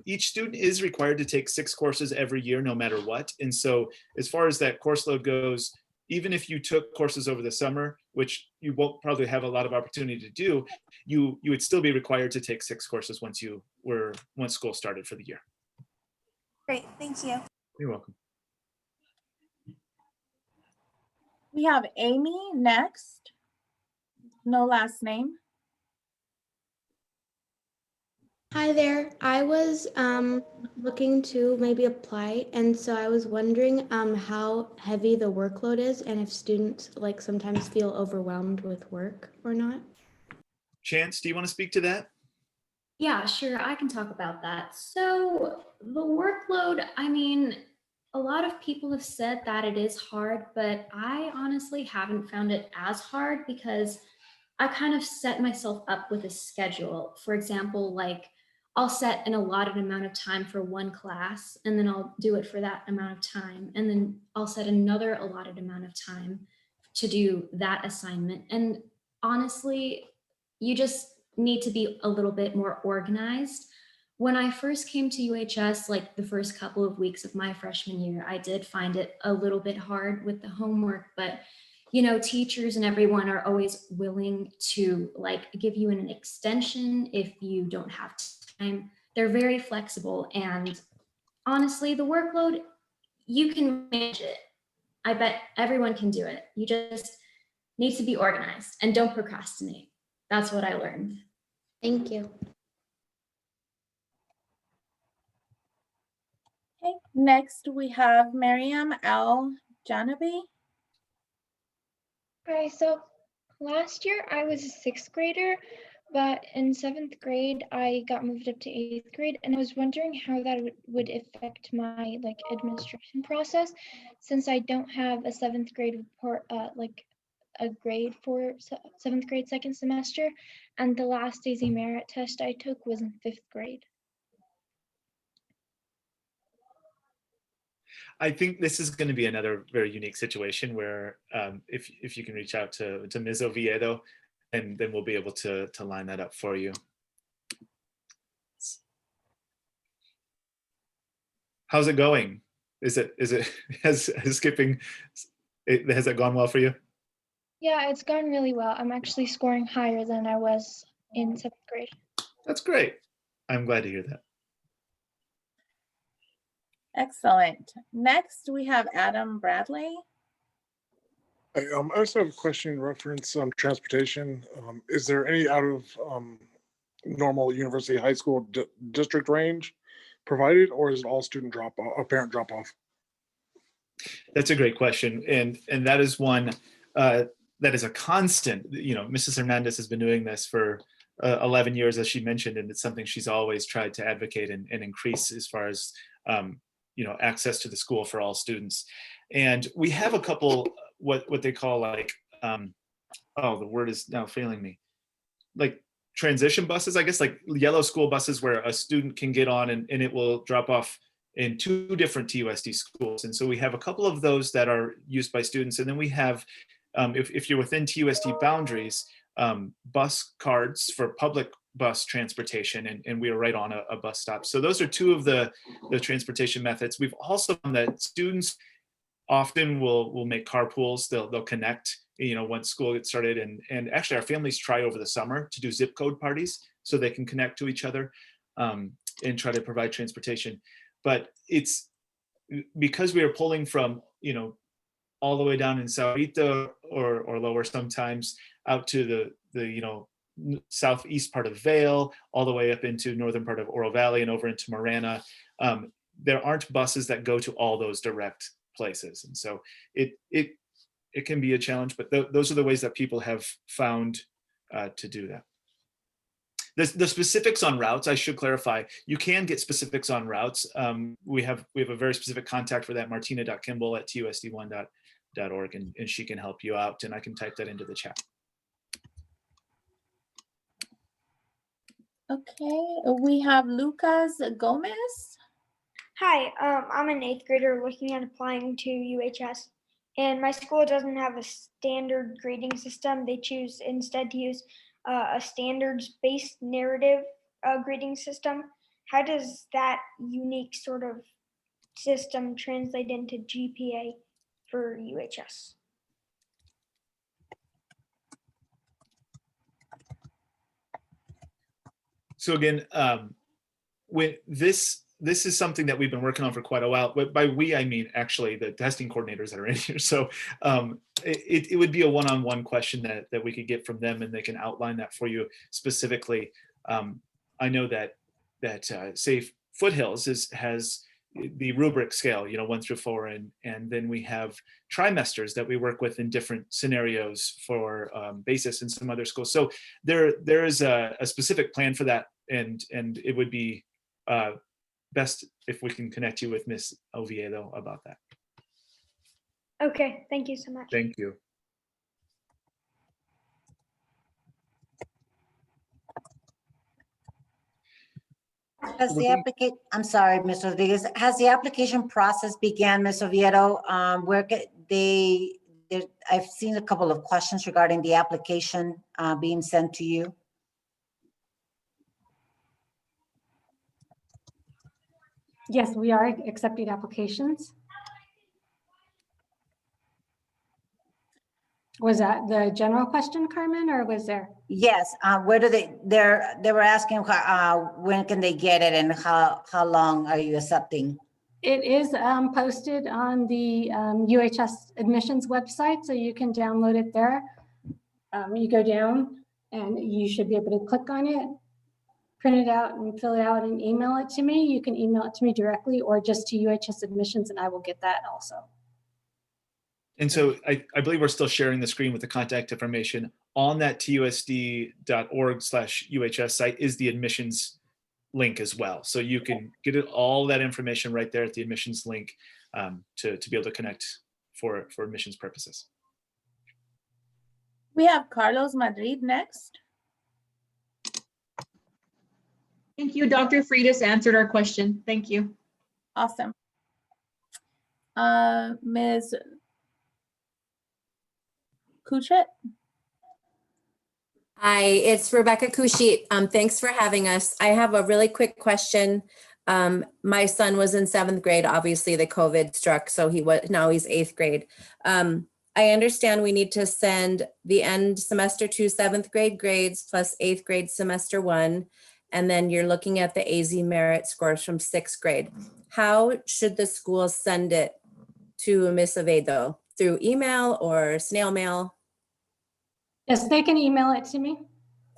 Speaker 2: Each student is required to take 6 courses every year, no matter what. And so as far as that course load goes, even if you took courses over the summer, which you won't probably have a lot of opportunity to do, you would still be required to take 6 courses once school started for the year.
Speaker 11: Great, thank you.
Speaker 2: You're welcome.
Speaker 1: We have Amy next. No last name.
Speaker 12: Hi there. I was looking to maybe apply, and so I was wondering how heavy the workload is, and if students sometimes feel overwhelmed with work or not.
Speaker 2: Chance, do you want to speak to that?
Speaker 5: Yeah, sure. I can talk about that. So the workload, a lot of people have said that it is hard, but I honestly haven't found it as hard because I kind of set myself up with a schedule. For example, I'll set an allotted amount of time for one class, and then I'll do it for that amount of time. And then I'll set another allotted amount of time to do that assignment. And honestly, you just need to be a little bit more organized. When I first came to UHS, like the first couple of weeks of my freshman year, I did find it a little bit hard with the homework, but you know, teachers and everyone are always willing to like give you an extension if you don't have time. They're very flexible, and honestly, the workload, you can manage it. I bet everyone can do it. You just need to be organized and don't procrastinate. That's what I learned.
Speaker 12: Thank you.
Speaker 1: Okay, next we have Miriam Al Janabi.
Speaker 13: Hi, so last year I was a sixth grader, but in seventh grade I got moved up to eighth grade, and I was wondering how that would affect my like administration process, since I don't have a seventh grade report, like a grade for seventh grade second semester, and the last Daisy Merit test I took was in fifth grade.
Speaker 2: I think this is going to be another very unique situation where if you can reach out to Ms. Oviedo, and then we'll be able to line that up for you. How's it going? Has skipping, has it gone well for you?
Speaker 13: Yeah, it's gone really well. I'm actually scoring higher than I was in seventh grade.
Speaker 2: That's great. I'm glad to hear that.
Speaker 1: Excellent. Next, we have Adam Bradley.
Speaker 14: I also have a question in reference transportation. Is there any out of normal university high school district range provided, or is it all student drop off, parent drop off?
Speaker 2: That's a great question, and that is one that is a constant. You know, Mrs. Hernandez has been doing this for 11 years, as she mentioned, and it's something she's always tried to advocate and increase as far as you know, access to the school for all students. And we have a couple what they call like oh, the word is now failing me, like transition buses, I guess, like yellow school buses where a student can get on and it will drop off in 2 different TUSD schools. And so we have a couple of those that are used by students. And then we have, if you're within TUSD boundaries, bus cards for public bus transportation, and we are right on a bus stop. So those are 2 of the transportation methods. We've also found that students often will make carpools. They'll connect, you know, once school gets started, and actually our families try over the summer to do zip code parties so they can connect to each other and try to provide transportation. But it's because we are pulling from, you know, all the way down in Saurito or lower sometimes out to the you know, southeast part of Vail, all the way up into northern part of Oro Valley and over into Marana. There aren't buses that go to all those direct places, and so it can be a challenge. But those are the ways that people have found to do that. The specifics on routes, I should clarify, you can get specifics on routes. We have a very specific contact for that, martina.kimball@tusd1.org, and she can help you out, and I can type that into the chat.
Speaker 1: Okay, we have Lucas Gomez.
Speaker 15: Hi, I'm an 8th grader looking at applying to UHS, and my school doesn't have a standard grading system. They choose instead to use a standards-based narrative grading system. How does that unique sort of system translate into GPA for UHS?
Speaker 2: So again, when this is something that we've been working on for quite a while. But by we, I mean actually the testing coordinators that are in here. So it would be a one-on-one question that we could get from them, and they can outline that for you specifically. I know that say Foothills has the rubric scale, you know, 1 through 4, and then we have trimesters that we work with in different scenarios for basis and some other schools. So there is a specific plan for that, and it would be best if we can connect you with Ms. Oviedo about that.
Speaker 15: Okay, thank you so much.
Speaker 2: Thank you.
Speaker 4: Has the I'm sorry, Mr. Rodriguez, has the application process began, Ms. Oviedo? I've seen a couple of questions regarding the application being sent to you.
Speaker 6: Yes, we are accepting applications. Was that the general question, Carmen, or was there?
Speaker 4: Yes, where do they were asking when can they get it and how long are you accepting?
Speaker 6: It is posted on the UHS admissions website, so you can download it there. You go down and you should be able to click on it, print it out and fill it out and email it to me. You can email it to me directly or just to UHS admissions and I will get that also.
Speaker 2: And so I believe we're still sharing the screen with the contact information. On that tusd.org/UHS site is the admissions link as well. So you can get all that information right there at the admissions link to be able to connect for admissions purposes.
Speaker 1: We have Carlos Madrid next.
Speaker 16: Thank you. Dr. Freitas answered our question. Thank you.
Speaker 1: Awesome. Ms. Kuchet?
Speaker 17: Hi, it's Rebecca Kushi. Thanks for having us. I have a really quick question. My son was in 7th grade. Obviously, the COVID struck, so now he's 8th grade. I understand we need to send the end semester 2 7th grade grades plus 8th grade semester 1, and then you're looking at the AZ merit scores from 6th grade. How should the school send it to Ms. Oviedo? Through email or snail mail?
Speaker 6: Yes, they can email it to me.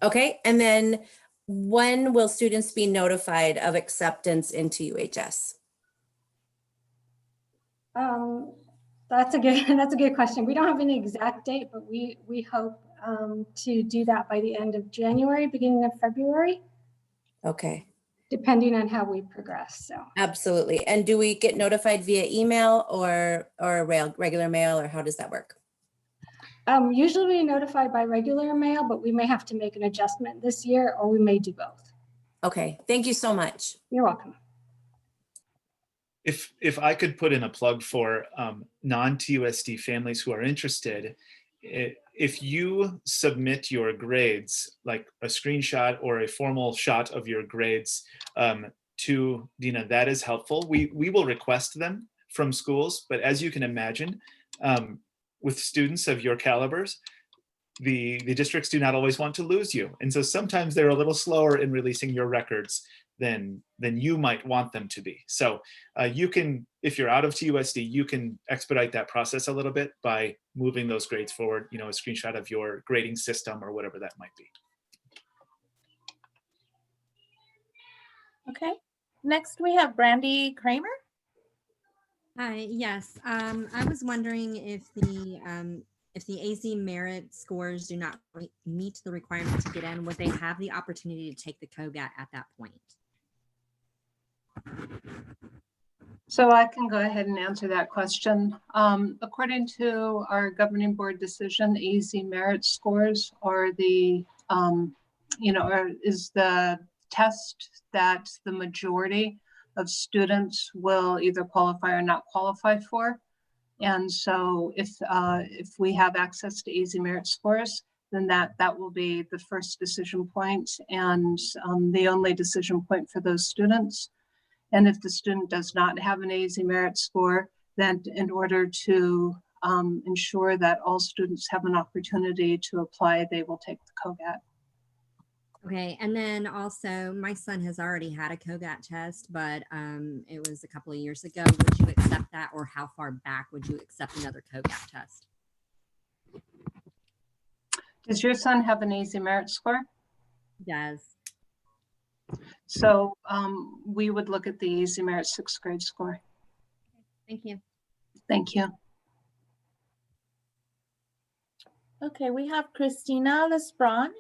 Speaker 17: Okay, and then when will students be notified of acceptance into UHS?
Speaker 6: That's a good question. We don't have any exact date, but we hope to do that by the end of January, beginning of February.
Speaker 17: Okay.
Speaker 6: Depending on how we progress. So
Speaker 17: absolutely. And do we get notified via email or regular mail, or how does that work?
Speaker 6: Usually we're notified by regular mail, but we may have to make an adjustment this year, or we may do both.
Speaker 17: Okay, thank you so much.
Speaker 6: You're welcome.
Speaker 2: If I could put in a plug for non-TUSD families who are interested, if you submit your grades, like a screenshot or a formal shot of your grades to Dina, that is helpful. We will request them from schools, but as you can imagine, with students of your calibers, the districts do not always want to lose you. And so sometimes they're a little slower in releasing your records than you might want them to be. So you can, if you're out of TUSD, you can expedite that process a little bit by moving those grades forward, a screenshot of your grading system or whatever that might be.
Speaker 1: Okay, next we have Brandy Kramer.
Speaker 18: Hi, yes. I was wondering if the AZ merit scores do not meet the requirement to get in, would they have the opportunity to take the COGAT at that point?
Speaker 7: So I can go ahead and answer that question. According to our governing board decision, AZ merit scores are the, is the test that the majority of students will either qualify or not qualify for. And so if we have access to AZ merit scores, then that will be the first decision point and the only decision point for those students. And if the student does not have an AZ merit score, then in order to ensure that all students have an opportunity to apply, they will take the COGAT.
Speaker 18: Okay, and then also my son has already had a COGAT test, but it was a couple of years ago. Would you accept that, or how far back would you accept another COGAT test?
Speaker 7: Does your son have an AZ merit score?
Speaker 18: He does.
Speaker 7: So we would look at the AZ merit 6th grade score.
Speaker 18: Thank you.
Speaker 7: Thank you.
Speaker 1: Okay, we have Christina Lesbron.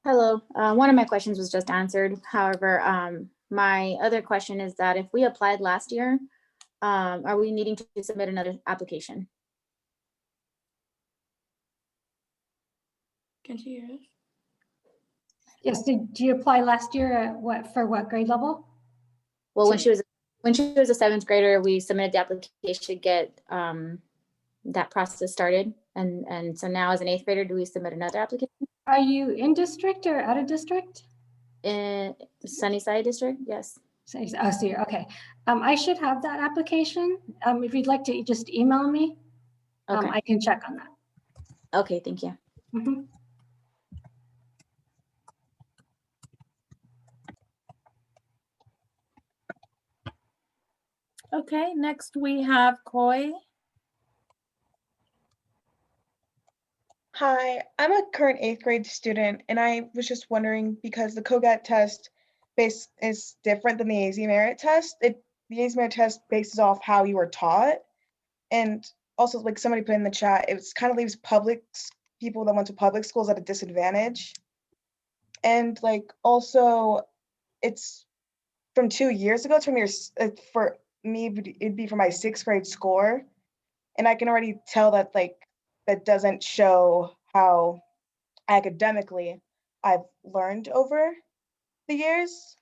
Speaker 19: Hello. One of my questions was just answered. However, my other question is that if we applied last year, are we needing to submit another application?
Speaker 12: Can you hear us?
Speaker 6: Yes, did you apply last year? For what grade level?
Speaker 19: Well, when she was a 7th grader, we submitted the application to get that process started. And so now as an 8th grader, do we submit another application?
Speaker 6: Are you in district or out of district?
Speaker 19: In Sunnyside district, yes.
Speaker 6: Oh, so you're okay. I should have that application. If you'd like to just email me,
Speaker 19: Okay.
Speaker 6: I can check on that.
Speaker 19: Okay, thank you.
Speaker 6: Mhm.
Speaker 1: Okay, next we have Koi.
Speaker 20: Hi, I'm a current 8th grade student, and I was just wondering because the COGAT test base is different than the AZ Merit test. The AZ Merit test bases off how you were taught, and also like somebody put in the chat, it kind of leaves people that went to public schools at a disadvantage. And like also, it's from 2 years ago. It's from for me, it'd be for my 6th grade score, and I can already tell that like that doesn't show how academically I've learned over the years.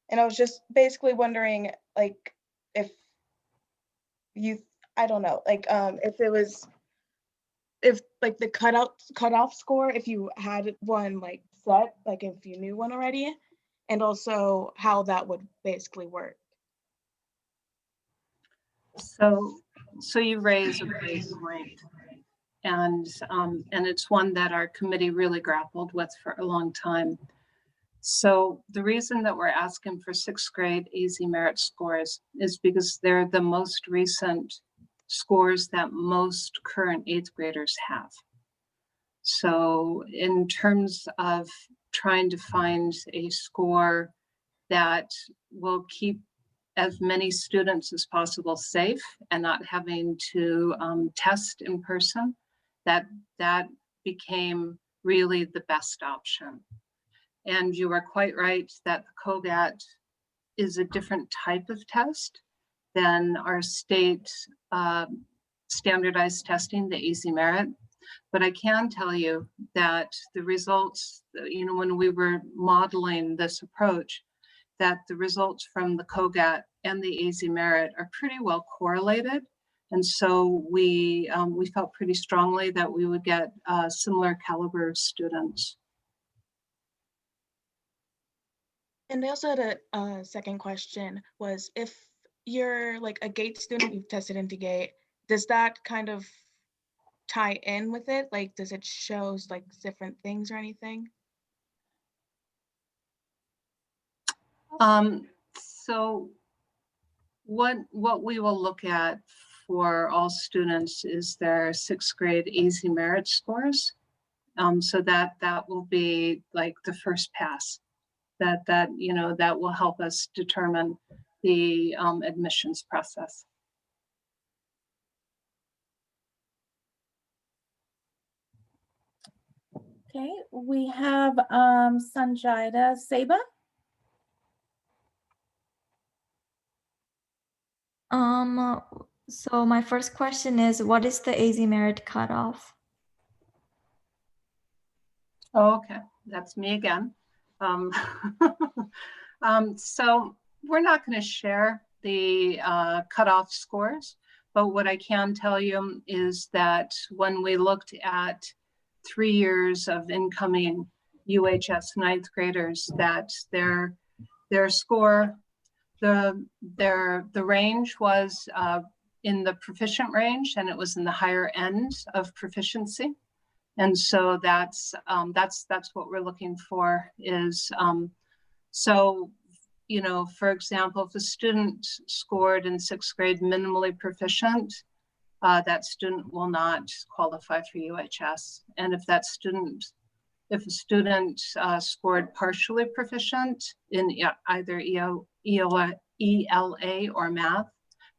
Speaker 20: And I was just basically wondering like if I don't know, like if like the cutoff score, if you had one like set, like if you knew one already, and also how that would basically work.
Speaker 7: So you raise a great point, and it's one that our committee really grappled with for a long time. So the reason that we're asking for 6th grade AZ Merit scores is because they're the most recent scores that most current 8th graders have. So in terms of trying to find a score that will keep as many students as possible safe and not having to test in person, that became really the best option. And you are quite right that the COGAT is a different type of test than our state standardized testing, the AZ Merit. But I can tell you that the results, when we were modeling this approach, that the results from the COGAT and the AZ Merit are pretty well correlated. And so we felt pretty strongly that we would get a similar caliber of students.
Speaker 20: And I also had a second question, was if you're like a GATE student, you've tested into GATE, does that kind of tie in with it? Like, does it shows like different things or anything?
Speaker 7: So what we will look at for all students is their 6th grade AZ Merit scores. So that will be like the first pass. That will help us determine the admissions process.
Speaker 1: Okay, we have Sanjida Seba.
Speaker 21: So my first question is, what is the AZ Merit cutoff?
Speaker 7: Oh, okay, that's me again. So we're not going to share the cutoff scores, but what I can tell you is that when we looked at 3 years of incoming UHS 9th graders, that their score, the range was in the proficient range, and it was in the higher end of proficiency. And so that's what we're looking for is, so, for example, if a student scored in 6th grade minimally proficient, that student will not qualify for UHS. And if a student scored partially proficient in either ELA or math,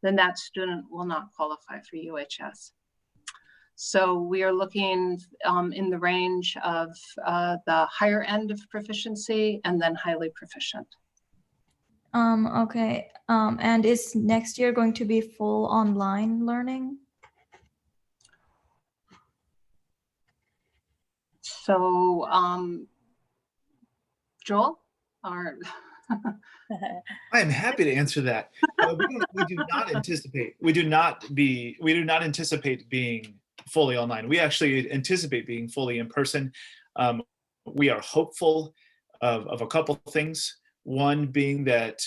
Speaker 7: then that student will not qualify for UHS. So we are looking in the range of the higher end of proficiency and then highly proficient.
Speaker 21: Okay. And is next year going to be full online learning?
Speaker 7: So Joel, or
Speaker 2: I am happy to answer that. We do not anticipate being fully online. We actually anticipate being fully in person. We are hopeful of a couple things. One being that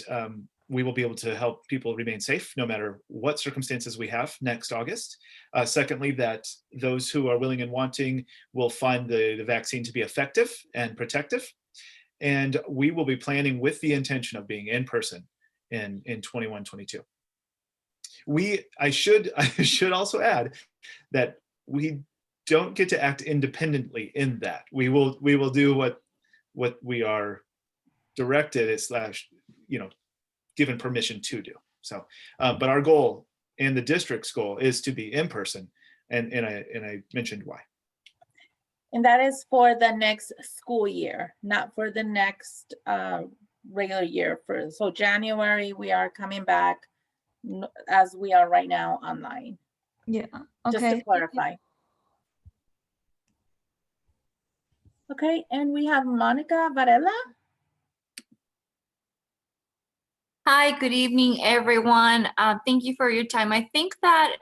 Speaker 2: we will be able to help people remain safe no matter what circumstances we have next August. Secondly, that those who are willing and wanting will find the vaccine to be effective and protective. And we will be planning with the intention of being in person in 21-22. I should also add that we don't get to act independently in that. We will do what we are directed given permission to do. So, but our goal and the district's goal is to be in person, and I mentioned why.
Speaker 1: And that is for the next school year, not for the next regular year. So January, we are coming back as we are right now online.
Speaker 21: Yeah,
Speaker 1: Just
Speaker 21: okay.
Speaker 1: to clarify. Okay, and we have Monica Varela.
Speaker 3: Hi, good evening, everyone. Thank you for your time. I think that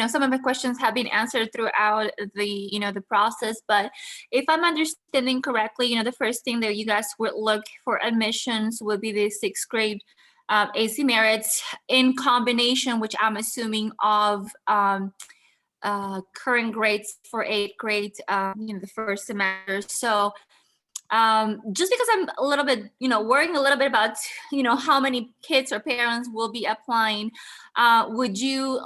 Speaker 3: some of my questions have been answered throughout the process. But if I'm understanding correctly, the first thing that you guys would look for admissions would be the 6th grade AC merits in combination, which I'm assuming of current grades for 8th grade, the first semester. So just because I'm a little bit, worrying a little bit about, how many kids or parents will be applying, would you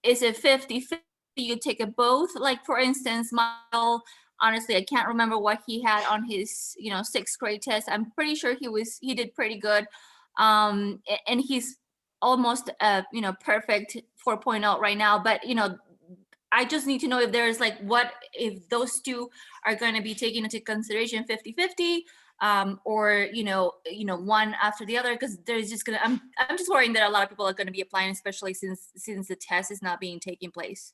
Speaker 3: is it 50-50? You take it both? Like, for instance, Michael, honestly, I can't remember what he had on his, 6th grade test. I'm pretty sure he did pretty good. And he's almost, perfect 4.0 right now. But, I just need to know if there's if those two are going to be taken into consideration 50-50, or one after the other, because there's just I'm just worrying that a lot of people are going to be applying, especially since the test is not being taking place.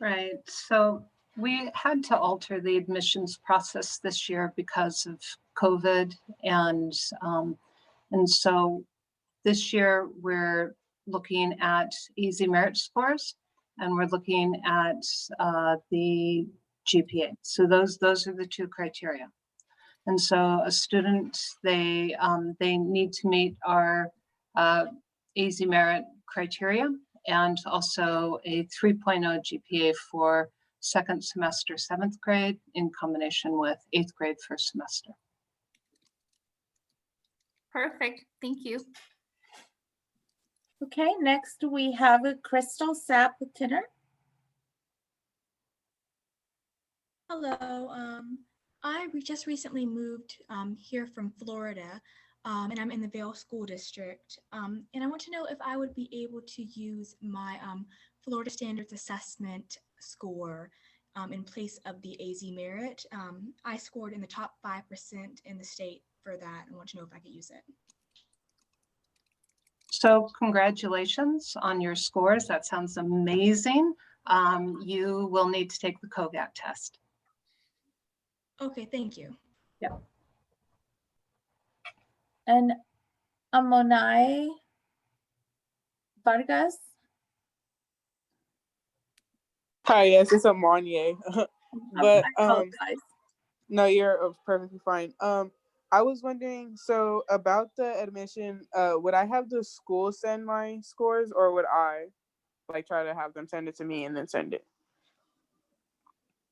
Speaker 7: right. So we had to alter the admissions process this year because of COVID, and so this year we're looking at easy merit scores, and we're looking at the GPA. So those are the two criteria. And so a student, they need to meet our easy merit criteria, and also a 3.0 GPA for 2nd semester 7th grade in combination with 8th grade 1st semester.
Speaker 3: Perfect. Thank you.
Speaker 1: Okay, next we have Crystal Sapp-Tinner.
Speaker 22: Hello, I just recently moved here from Florida, and I'm in the Vail School District. And I want to know if I would be able to use my Florida Standards Assessment score in place of the AZ Merit. I scored in the top 5% in the state for that. I want to know if I could use it.
Speaker 7: So congratulations on your scores. That sounds amazing. You will need to take the COGAT test.
Speaker 22: Okay, thank you.
Speaker 7: Yeah.
Speaker 1: And Amonai Vargas.
Speaker 23: Hi, yes, it's Amanye. But
Speaker 1: I apologize.
Speaker 23: no, you're perfectly fine. I was wondering, so about the admission, would I have the school send my scores, or would I try to have them send it to me and then send it?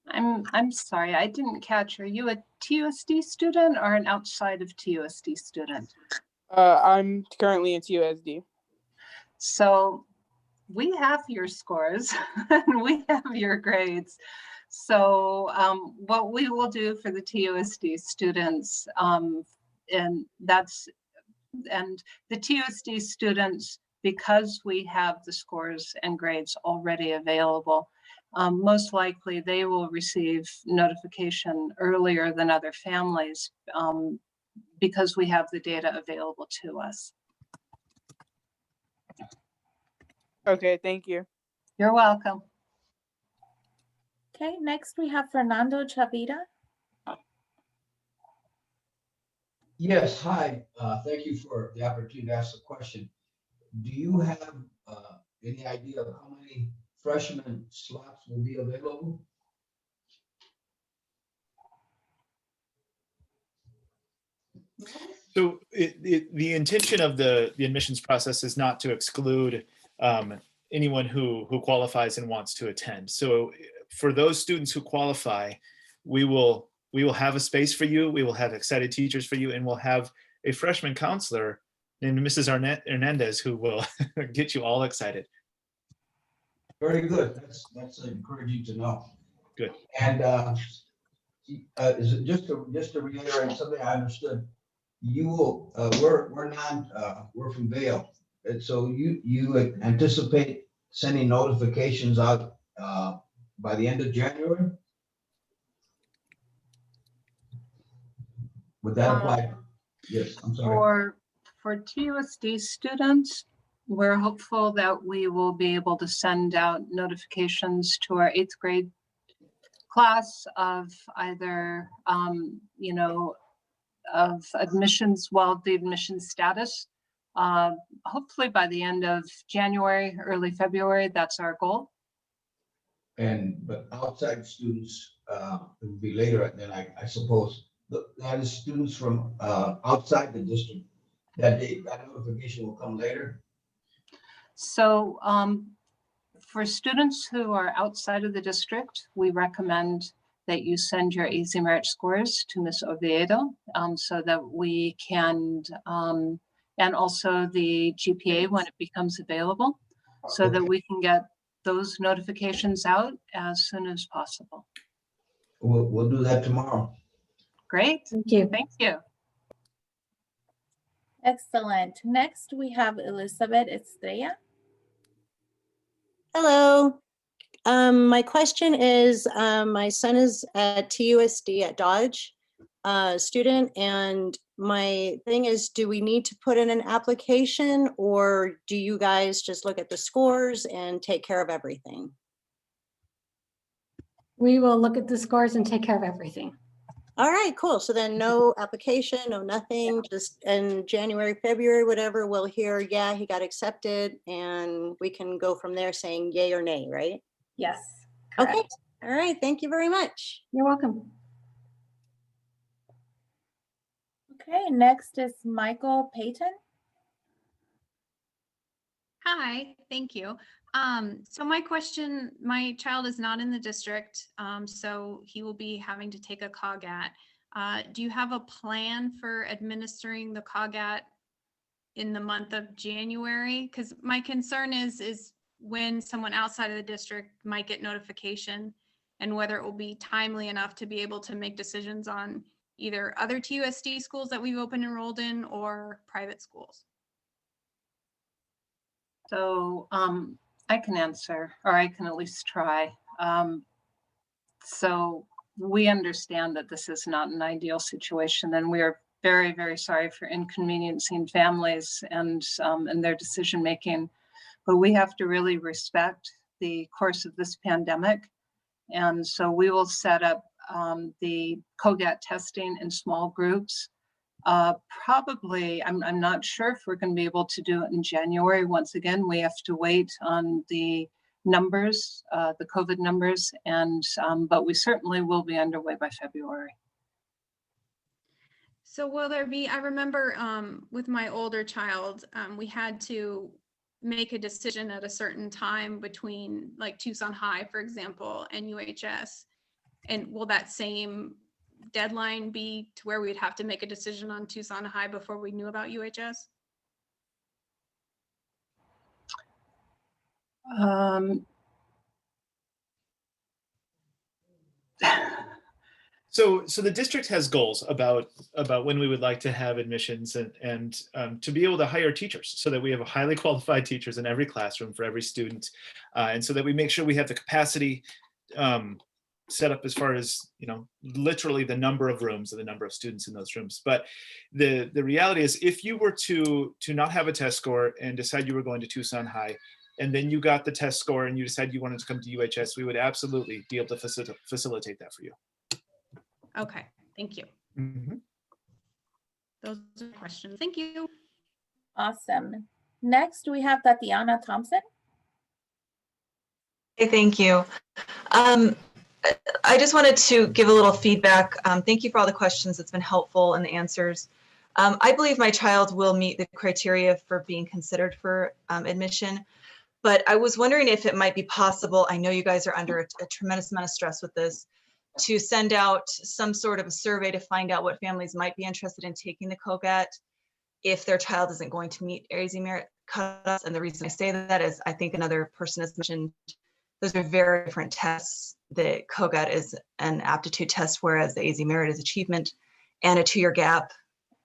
Speaker 7: I'm sorry, I didn't catch. Are you a TUSD student or an outside of TUSD student?
Speaker 23: I'm currently in TUSD.
Speaker 7: So we have your scores and we have your grades. So what we will do for the TUSD students, and the TUSD students, because we have the scores and grades already available, most likely they will receive notification earlier than other families because we have the data available to us.
Speaker 23: Okay, thank you.
Speaker 7: You're welcome.
Speaker 1: Okay, next we have Fernando Chavira.
Speaker 8: Yes, hi. Thank you for the opportunity to ask a question. Do you have any idea of how many freshman slots will be available?
Speaker 2: So the intention of the admissions process is not to exclude anyone who qualifies and wants to attend. So for those students who qualify, we will have a space for you. We will have excited teachers for you, and we'll have a freshman counselor named Mrs. Hernandez who will get you all excited.
Speaker 8: Very good. That's encouraging to know.
Speaker 2: Good.
Speaker 8: And is it just to reiterate something I understood? You will. We're from Vail, and so you anticipate sending notifications out by the end of January. Would that apply? Yes, I'm sorry.
Speaker 7: For TUSD students, we're hopeful that we will be able to send out notifications to our 8th grade class of either, of admissions, the admission status. Hopefully by the end of January, early February, that's our goal.
Speaker 8: But outside students, it would be later, and then I suppose that is students from outside the district, that notification will come later.
Speaker 7: So for students who are outside of the district, we recommend that you send your AZ Merit scores to Ms. Oviedo so that we can, and also the GPA when it becomes available, so that we can get those notifications out as soon as possible.
Speaker 8: We'll do that tomorrow.
Speaker 7: Great.
Speaker 6: Thank you.
Speaker 7: Thank you.
Speaker 1: Excellent. Next, we have Elizabeth Estrella.
Speaker 9: Hello. My question is, my son is at TUSD at Dodge, student, and my thing is, do we need to put in an application, or do you guys just look at the scores and take care of everything?
Speaker 6: We will look at the scores and take care of everything.
Speaker 9: All right, cool. So then no application, no nothing, just in January, February, whatever, we'll hear, yeah, he got accepted, and we can go from there saying yay or nay, right?
Speaker 1: Yes.
Speaker 9: Okay.
Speaker 1: Correct.
Speaker 9: All right. Thank you very much.
Speaker 6: You're welcome.
Speaker 1: Okay, next is Michael Payton.
Speaker 10: Hi, thank you. So my question, my child is not in the district, so he will be having to take a COGAT. Do you have a plan for administering the COGAT in the month of January? Because my concern is when someone outside of the district might get notification and whether it will be timely enough to be able to make decisions on either other TUSD schools that we've open enrolled in or private schools.
Speaker 7: So I can answer, or I can at least try. So we understand that this is not an ideal situation, and we are very, very sorry for inconveniencing families and their decision making. But we have to really respect the course of this pandemic. And so we will set up the COGAT testing in small groups. Probably, I'm not sure if we're going to be able to do it in January. Once again, we have to wait on the numbers, the COVID numbers, and but we certainly will be underway by February.
Speaker 10: So will there be, I remember with my older child, we had to make a decision at a certain time between like Tucson High, for example, and UHS. And will that same deadline be to where we'd have to make a decision on Tucson High before we knew about UHS?
Speaker 2: So the district has goals about when we would like to have admissions and to be able to hire teachers so that we have highly qualified teachers in every classroom for every student, and so that we make sure we have the capacity set up as far as, literally the number of rooms and the number of students in those rooms. But the reality is, if you were to not have a test score and decide you were going to Tucson High, and then you got the test score and you decided you wanted to come to UHS, we would absolutely be able to facilitate that for you.
Speaker 10: Okay, thank you.
Speaker 2: Mm-hmm.
Speaker 10: Those are my questions. Thank you.
Speaker 1: Awesome. Next, we have Tatiana Thompson.
Speaker 5: Hey, thank you. I just wanted to give a little feedback. Thank you for all the questions. It's been helpful and the answers. I believe my child will meet the criteria for being considered for admission, but I was wondering if it might be possible, I know you guys are under a tremendous amount of stress with this, to send out some sort of a survey to find out what families might be interested in taking the COGAT if their child isn't going to meet AZ merit cutoffs. And the reason I say that is I think another person has mentioned those are very different tests. The COGAT is an aptitude test, whereas the AZ merit is achievement, and a 2-year gap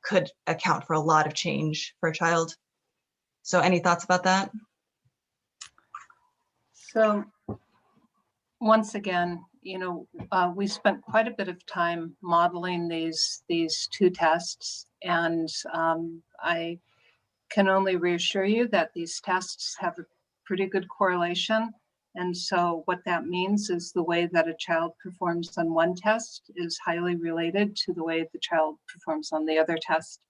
Speaker 5: could account for a lot of change for a child. So any thoughts about that?
Speaker 7: So once again, we spent quite a bit of time modeling these 2 tests, and I can only reassure you that these tests have a pretty good correlation. And so what that means is the way that a child performs on one test is highly related to the way the child performs on the other test.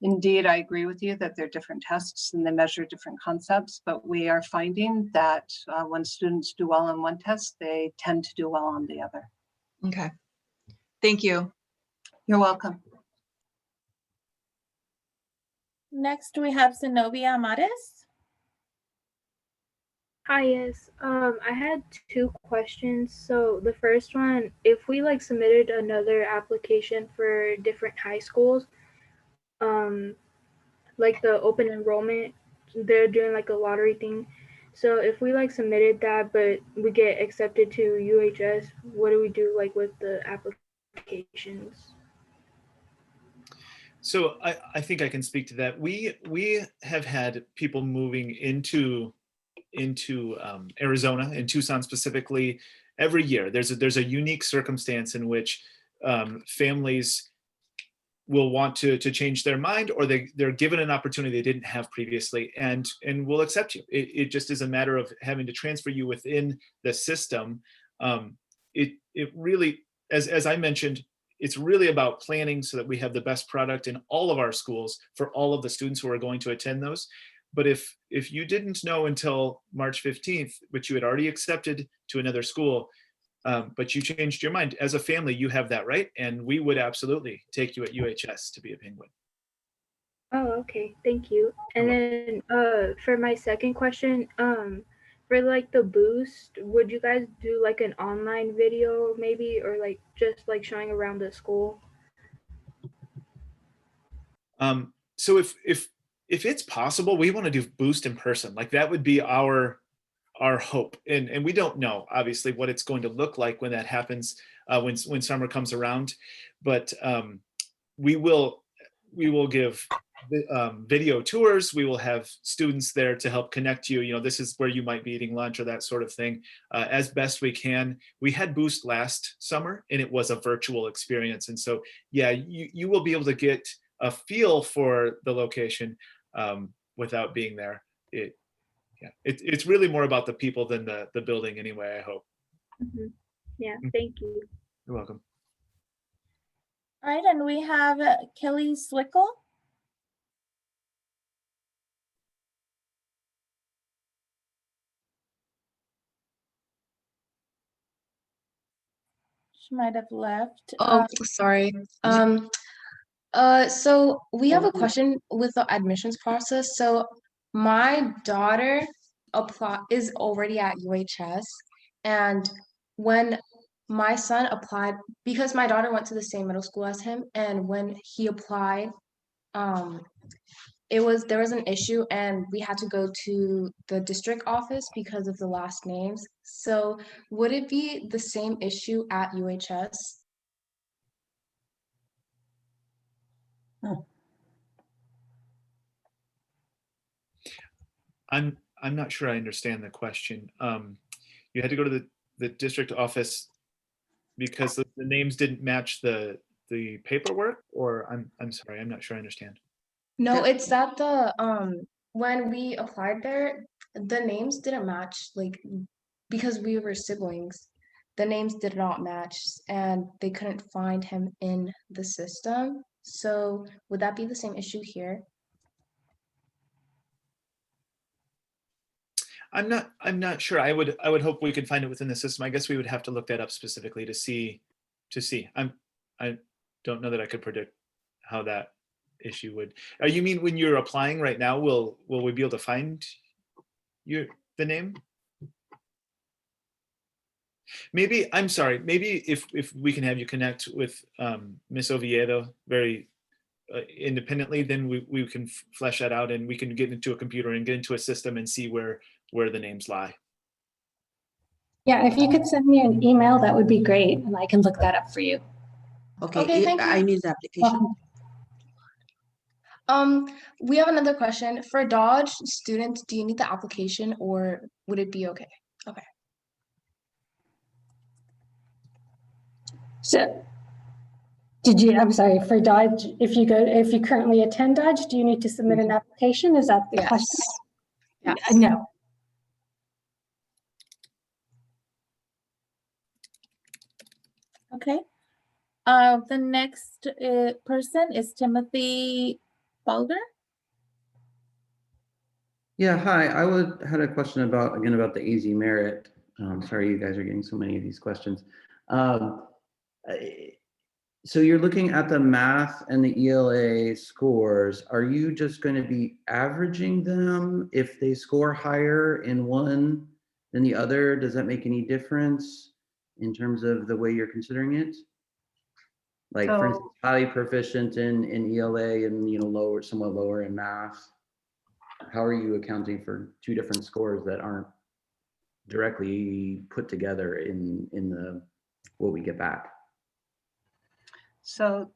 Speaker 7: Indeed, I agree with you that they're different tests and they measure different concepts, but we are finding that when students do well on one test, they tend to do well on the other.
Speaker 5: Okay. Thank you.
Speaker 7: You're welcome.
Speaker 1: Next, we have Zenobia Mares.
Speaker 11: Hi, yes. I had 2 questions. So the first one, if we submitted another application for different high schools, like the open enrollment, they're doing a lottery thing. So if we submitted that, but we get accepted to UHS, what do we do with the applications?
Speaker 2: So I think I can speak to that. We have had people moving into Arizona, in Tucson specifically, every year. There's a unique circumstance in which families will want to change their mind, or they're given an opportunity they didn't have previously, and will accept you. It just is a matter of having to transfer you within the system. It really, as I mentioned, it's really about planning so that we have the best product in all of our schools for all of the students who are going to attend those. But if you didn't know until March 15th, which you had already accepted to another school, but you changed your mind, as a family, you have that right. And we would absolutely take you at UHS to be a penguin.
Speaker 11: Oh, okay. Thank you. And then for my second question, for the boost, would you guys do an online video maybe, or just showing around the school?
Speaker 2: So if it's possible, we want to do boost in person. That would be our hope. And we don't know obviously what it's going to look like when that happens, when summer comes around. But we will give video tours. We will have students there to help connect you. This is where you might be eating lunch or that sort of thing, as best we can. We had Boost last summer and it was a virtual experience. And so, yeah, you will be able to get a feel for the location without being there. It's really more about the people than the building anyway, I hope.
Speaker 11: Mm-hmm. Yeah, thank you.
Speaker 2: You're welcome.
Speaker 1: All right, and we have Kelly Swickle. She might have left.
Speaker 13: Oh, sorry. So we have a question with the admissions process. So my daughter is already at UHS, and when my son applied, because my daughter went to the same middle school as him, and when he applied, there was an issue, and we had to go to the district office because of the last names. So would it be the same issue at UHS?
Speaker 2: I'm not sure I understand the question. You had to go to the district office because the names didn't match the paperwork, or I'm sorry, I'm not sure I understand.
Speaker 13: No, it's that the when we applied there, the names didn't match, because we were siblings, the names did not match and they couldn't find him in the system. So would that be the same issue here?
Speaker 2: I'm not sure. I would hope we could find it within the system. I guess we would have to look that up specifically to see. I don't know that I could predict how that issue would. You mean when you're applying right now, will we be able to find the name? Maybe, I'm sorry, maybe if we can have you connect with Miss Oviedo very independently, then we can flesh that out and we can get into a computer and get into a system and see where the names lie.
Speaker 6: Yeah, if you could send me an email, that would be great, and I can look that up for you.
Speaker 13: Okay, thank you.
Speaker 4: I need the application.
Speaker 13: We have another question. For Dodge students, do you need the application or would it be okay? Okay.
Speaker 6: So, I'm sorry, for Dodge, if you currently attend Dodge, do you need to submit an application? Is that the question?
Speaker 13: Yes.
Speaker 6: No.
Speaker 1: Okay. The next person is Timothy Balder.
Speaker 14: Yeah, hi. Had a question about the AZ merit. Sorry, you guys are getting so many of these questions. So you're looking at the math and the ELA scores. Are you just going to be averaging them? If they score higher in one than the other, does that make any difference in terms of the way you're considering it? Like, for instance, highly proficient in ELA and somewhat lower in math. How are you accounting for two different scores that aren't directly put together in the what we get back?
Speaker 7: So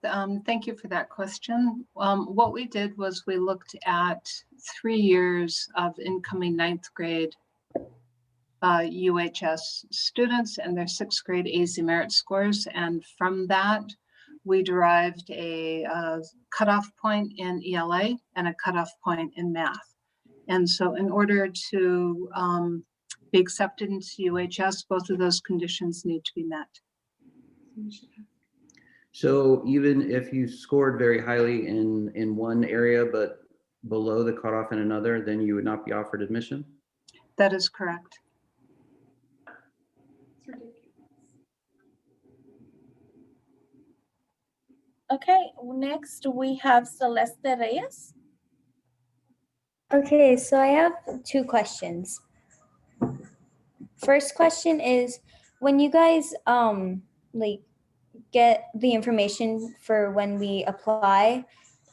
Speaker 7: thank you for that question. What we did was we looked at 3 years of incoming 9th grade UHS students and their 6th grade AZ merit scores. And from that, we derived a cutoff point in ELA and a cutoff point in math. And so in order to be accepted into UHS, both of those conditions need to be met.
Speaker 14: So even if you scored very highly in one area, but below the cutoff in another, then you would not be offered admission?
Speaker 7: That is correct.
Speaker 1: Okay, next we have Celeste Reyes.
Speaker 15: Okay, so I have 2 questions. First question is, when you guys like get the information for when we apply,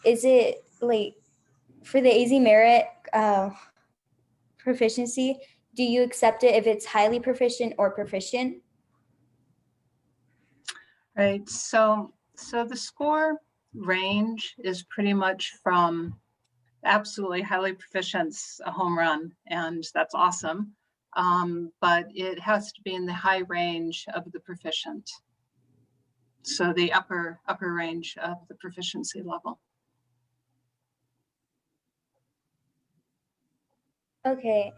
Speaker 15: is it like for the AZ merit proficiency, do you accept it if it's highly proficient or proficient?
Speaker 7: Right, so the score range is pretty much from absolutely highly proficient's a home run, and that's awesome. But it has to be in the high range of the proficient. So the upper range of the proficiency level.
Speaker 15: Okay,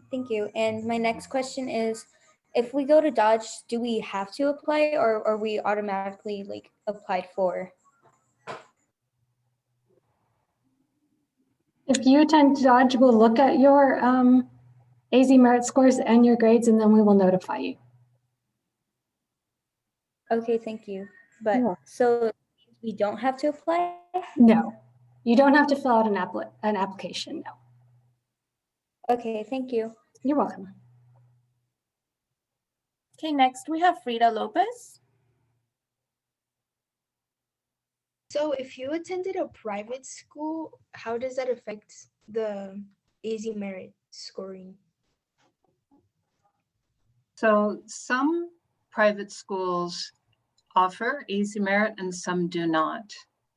Speaker 15: thank you. And my next question is, if we go to Dodge, do we have to apply or are we automatically like applied for?
Speaker 6: If you attend Dodge, we'll look at your AZ merit scores and your grades, and then we will notify you.
Speaker 15: Okay, thank you. But so we don't have to apply?
Speaker 6: No, you don't have to fill out an application, no.
Speaker 15: Okay, thank you.
Speaker 6: You're welcome.
Speaker 1: Okay, next we have Frida Lopez.
Speaker 11: So if you attended a private school, how does that affect the AZ merit scoring?
Speaker 7: So some private schools offer AZ merit and some do not.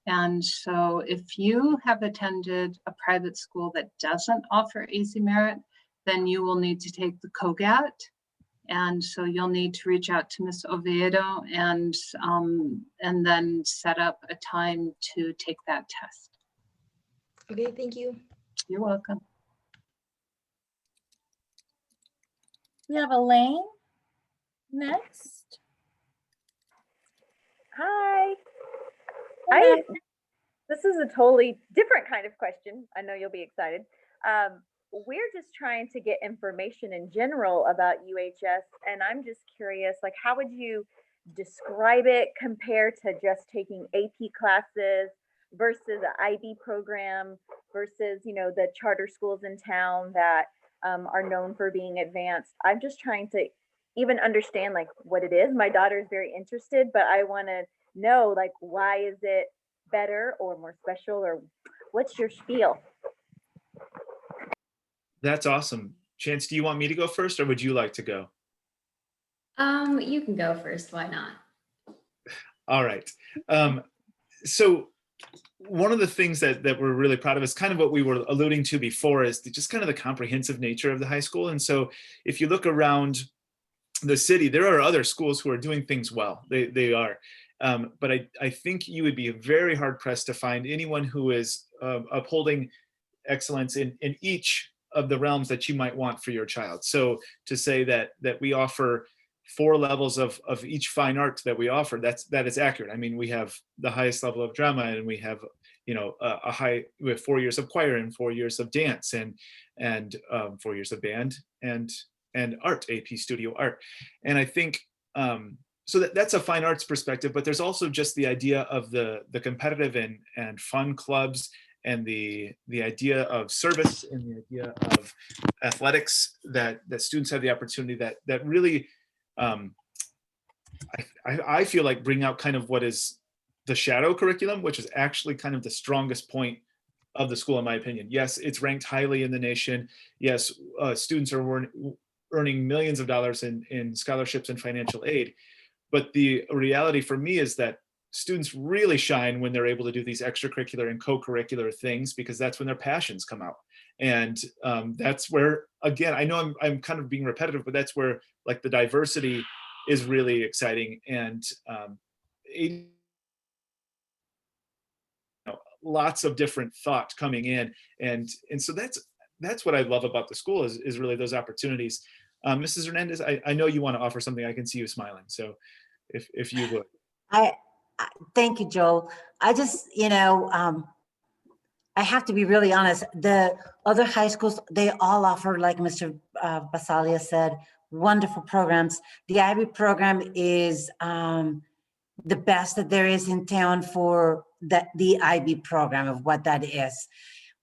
Speaker 7: And so if you have attended a private school that doesn't offer AZ merit, then you will need to take the COGAT. And so you'll need to reach out to Ms. Oviedo and then set up a time to take that test.
Speaker 11: Okay, thank you.
Speaker 7: You're welcome.
Speaker 1: We have Elaine next.
Speaker 24: Hi.
Speaker 1: Hello.
Speaker 4: this is a totally different kind of question. I know you'll be excited. We're just trying to get information in general about UHS, and I'm just curious, like, how would you describe it compared to just taking AP classes versus an IB program versus, you know, the charter schools in town that are known for being advanced? I'm just trying to even understand like what it is. My daughter is very interested, but I want to know like why is it better or more special, or what's your spiel?
Speaker 2: That's awesome. Chance, do you want me to go first or would you like to go?
Speaker 16: You can go first. Why not?
Speaker 2: All right. So one of the things that we're really proud of is kind of what we were alluding to before, is just kind of the comprehensive nature of the high school. And so if you look around the city, there are other schools who are doing things well. They are. But I think you would be very hard pressed to find anyone who is upholding excellence in each of the realms that you might want for your child. So to say that we offer 4 levels of each fine art that we offer, that is accurate. I mean, we have the highest level of drama, and we have, you know, we have 4 years of choir and 4 years of dance and 4 years of band and art, AP studio art. And I think so that's a fine arts perspective, but there's also just the idea of the competitive and fun clubs, and the idea of service, and the idea of athletics that students have the opportunity that really I feel like bring out kind of what is the shadow curriculum, which is actually kind of the strongest point of the school, in my opinion. Yes, it's ranked highly in the nation. Yes, students are earning millions of dollars in scholarships and financial aid. But the reality for me is that students really shine when they're able to do these extracurricular and co-curricular things, because that's when their passions come out. And that's where, again, I know I'm kind of being repetitive, but that's where like the diversity is really exciting. And you know, lots of different thought coming in. And so that's what I love about the school is really those opportunities. Mrs. Hernandez, I know you want to offer something. I can see you smiling. So if you would.
Speaker 17: Thank you, Joel. I just, you know, I have to be really honest. The other high schools, they all offer, like Mr. Basalia said, wonderful programs. The IB program is the best that there is in town for the IB program of what that is.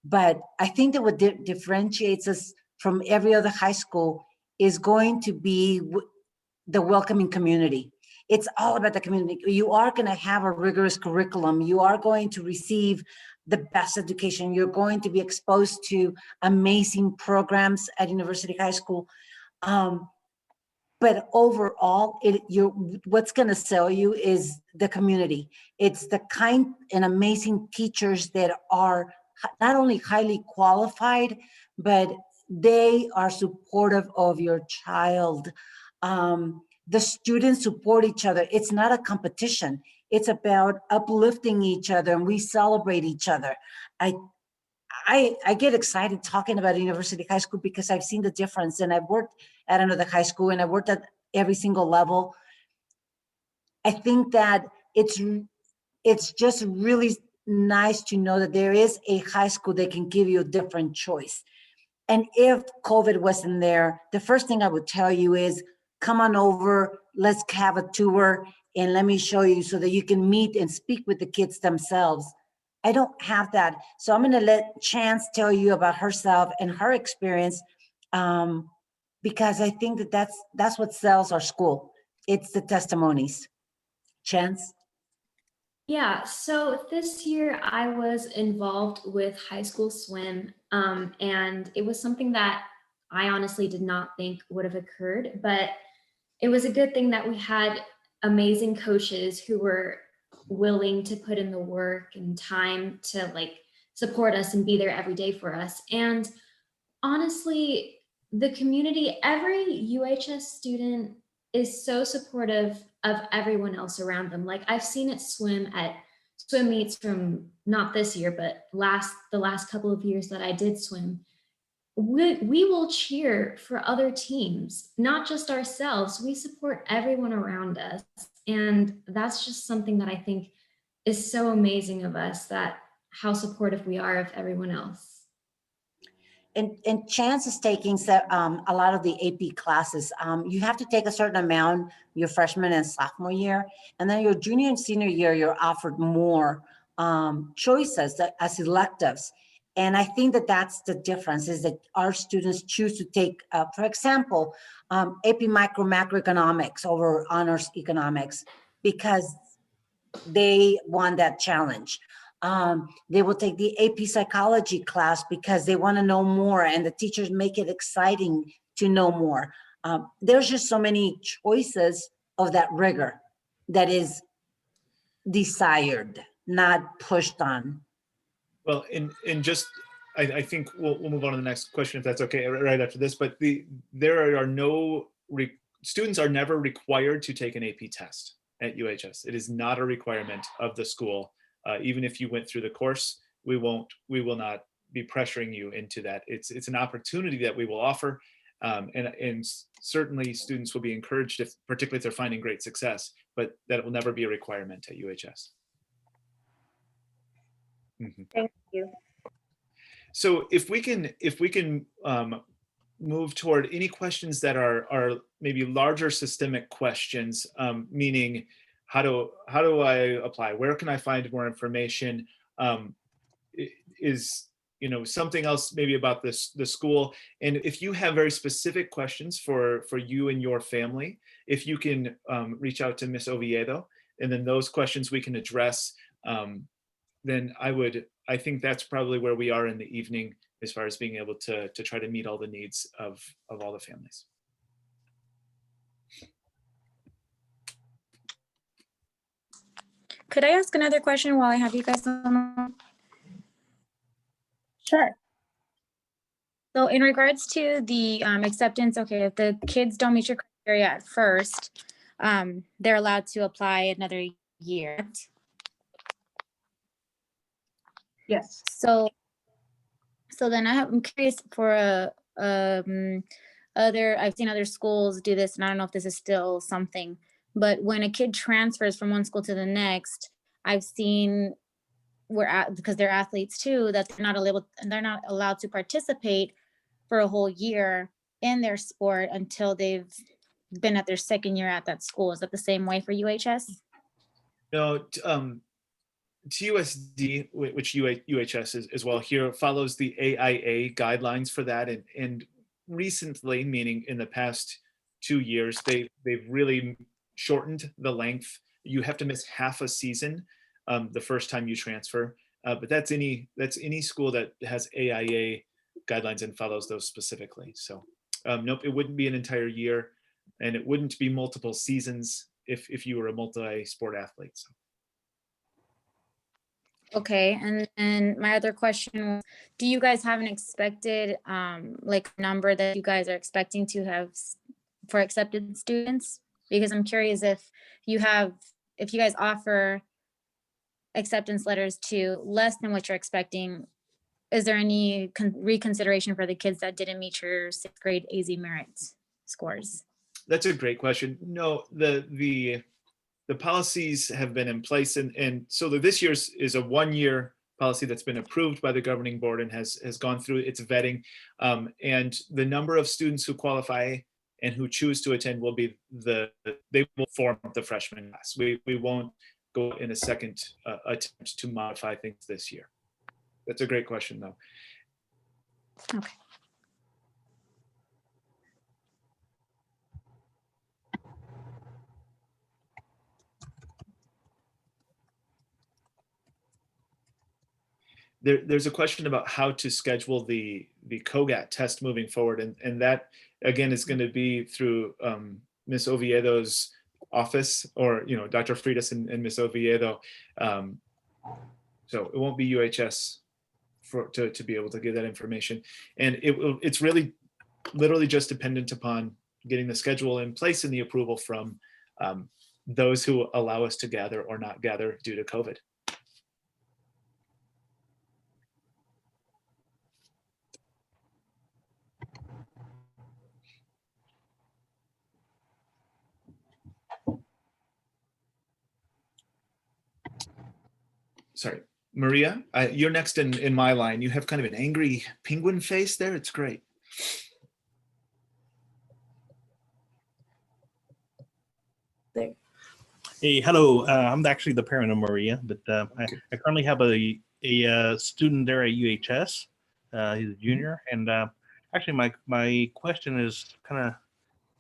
Speaker 17: But I think that what differentiates us from every other high school is going to be the welcoming community. It's all about the community. You are going to have a rigorous curriculum. You are going to receive the best education. You're going to be exposed to amazing programs at University High School. But overall, what's going to sell you is the community. It's the kind and amazing teachers that are not only highly qualified, but they are supportive of your child. The students support each other. It's not a competition. It's about uplifting each other, and we celebrate each other. I get excited talking about University High School because I've seen the difference, and I've worked at another high school, and I worked at every single level. I think that it's just really nice to know that there is a high school that can give you a different choice. And if COVID wasn't there, the first thing I would tell you is, come on over, let's have a tour, and let me show you so that you can meet and speak with the kids themselves. I don't have that. So I'm gonna let Chance tell you about herself and her experience, because I think that that's what sells our school. It's the testimonies. Chance?
Speaker 16: Yeah, so this year I was involved with high school swim, and it was something that I honestly did not think would have occurred, but it was a good thing that we had amazing coaches who were willing to put in the work and time to like support us and be there every day for us. And honestly, the community, every UHS student is so supportive of everyone else around them. Like I've seen it swim at swim meets from not this year, but the last couple of years that I did swim. We will cheer for other teams, not just ourselves. We support everyone around us. And that's just something that I think is so amazing of us, that how supportive we are of everyone else.
Speaker 17: And Chance is taking a lot of the AP classes. You have to take a certain amount your freshman and sophomore year, and then your junior and senior year, you're offered more choices as electives. And I think that that's the difference, is that our students choose to take, for example, AP macroeconomics over honors economics because they want that challenge. They will take the AP psychology class because they want to know more, and the teachers make it exciting to know more. There's just so many choices of that rigor that is desired, not pushed on.
Speaker 2: Well, in just, I think we'll move on to the next question if that's okay, right after this. But there are no students are never required to take an AP test at UHS. It is not a requirement of the school. Even if you went through the course, we will not be pressuring you into that. It's an opportunity that we will offer, and certainly students will be encouraged, particularly if they're finding great success. But that will never be a requirement at UHS. Mm-hmm.
Speaker 4: Thank you.
Speaker 2: So if we can move toward any questions that are maybe larger systemic questions, meaning how do I apply? Where can I find more information? Is something else maybe about the school? And if you have very specific questions for you and your family, if you can reach out to Ms. Oviedo, and then those questions we can address. Then I think that's probably where we are in the evening as far as being able to try to meet all the needs of all the families.
Speaker 12: Could I ask another question while I have you guys on?
Speaker 1: Sure.
Speaker 12: So in regards to the acceptance, okay, if the kids don't meet your criteria at first, they're allowed to apply another year.
Speaker 7: Yes.
Speaker 12: So then I'm curious for I've seen other schools do this, and I don't know if this is still something, but when a kid transfers from one school to the next, I've seen because they're athletes too, that they're not allowed to participate for a whole year in their sport until they've been at their second year at that school. Is that the same way for UHS?
Speaker 2: No, TUSD, which UHS is as well here, follows the AIA guidelines for that, and recently, meaning in the past 2 years, they've really shortened the length. You have to miss half a season the first time you transfer, but that's any school that has AIA guidelines and follows those specifically. So nope, it wouldn't be an entire year, and it wouldn't be multiple seasons if you were a multi-sport athlete. So.
Speaker 12: Okay, and then my other question was, do you guys have an expected number that you guys are expecting to have for accepted students? Because I'm curious if you guys offer acceptance letters to less than what you're expecting, is there any reconsideration for the kids that didn't meet your 6th grade AZ merit scores?
Speaker 2: That's a great question. No, the policies have been in place, and so this year's is a 1-year policy that's been approved by the governing board and has gone through its vetting, and the number of students who qualify and who choose to attend will be they will form the freshman class. We won't go in a second attempt to modify things this year. That's a great question, though.
Speaker 12: Okay.
Speaker 2: There's a question about how to schedule the COGAT test moving forward, and that again is going to be through Ms. Oviedo's office, or Dr. Freitas and Ms. Oviedo. So it won't be UHS to be able to give that information, and it's really literally just dependent upon getting the schedule in place and the approval from those who allow us to gather or not gather due to COVID. Sorry. Maria, you're next in my line. You have kind of an angry penguin face there. It's great.
Speaker 18: There.
Speaker 19: Hey, hello. I'm actually the parent of Maria, but I currently have a student there at UHS. He's a junior, and actually, my question is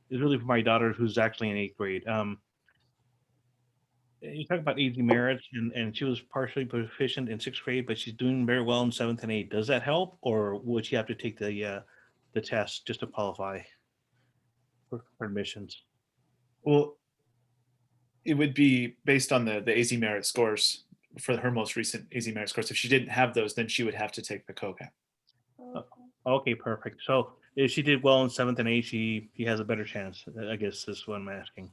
Speaker 19: really for my daughter, who's actually in 8th grade. You talk about easy merits, and she was partially proficient in 6th grade, but she's doing very well in 7th and 8th. Does that help, or would she have to take the test just to qualify for admissions?
Speaker 2: Well, it would be based on the AZ merit scores for her most recent AZ merit scores. If she didn't have those, then she would have to take the COGAT.
Speaker 19: Okay, perfect. So if she did well in 7th and 8th, she has a better chance. I guess is what I'm asking.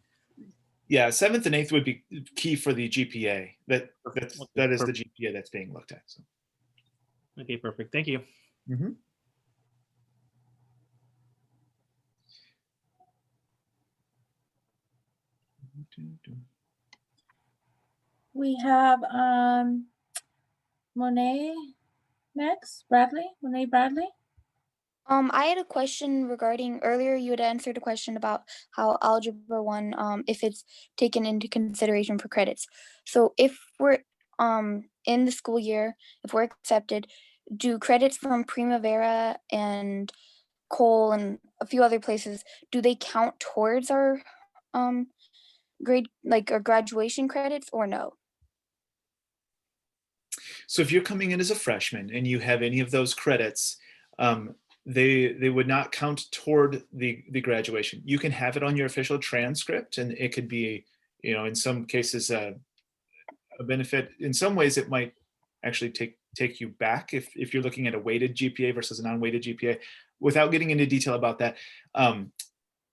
Speaker 2: Yeah, 7th and 8th would be key for the GPA. That is the GPA that's being looked at. So.
Speaker 19: Okay, perfect. Thank you.
Speaker 2: Mm-hmm.
Speaker 1: We have Monet next. Monet Bradley.
Speaker 20: I had a question regarding earlier you had answered a question about how Algebra 1, if it's taken into consideration for credits. So if we're in the school year, if we're accepted, do credits from Primavera and Cole and a few other places, do they count towards our grade, like our graduation credits, or no?
Speaker 2: So if you're coming in as a freshman and you have any of those credits, they would not count toward the graduation. You can have it on your official transcript, and it could be, in some cases a benefit. In some ways, it might actually take you back if you're looking at a weighted GPA versus a non-weighted GPA. Without getting into detail about that,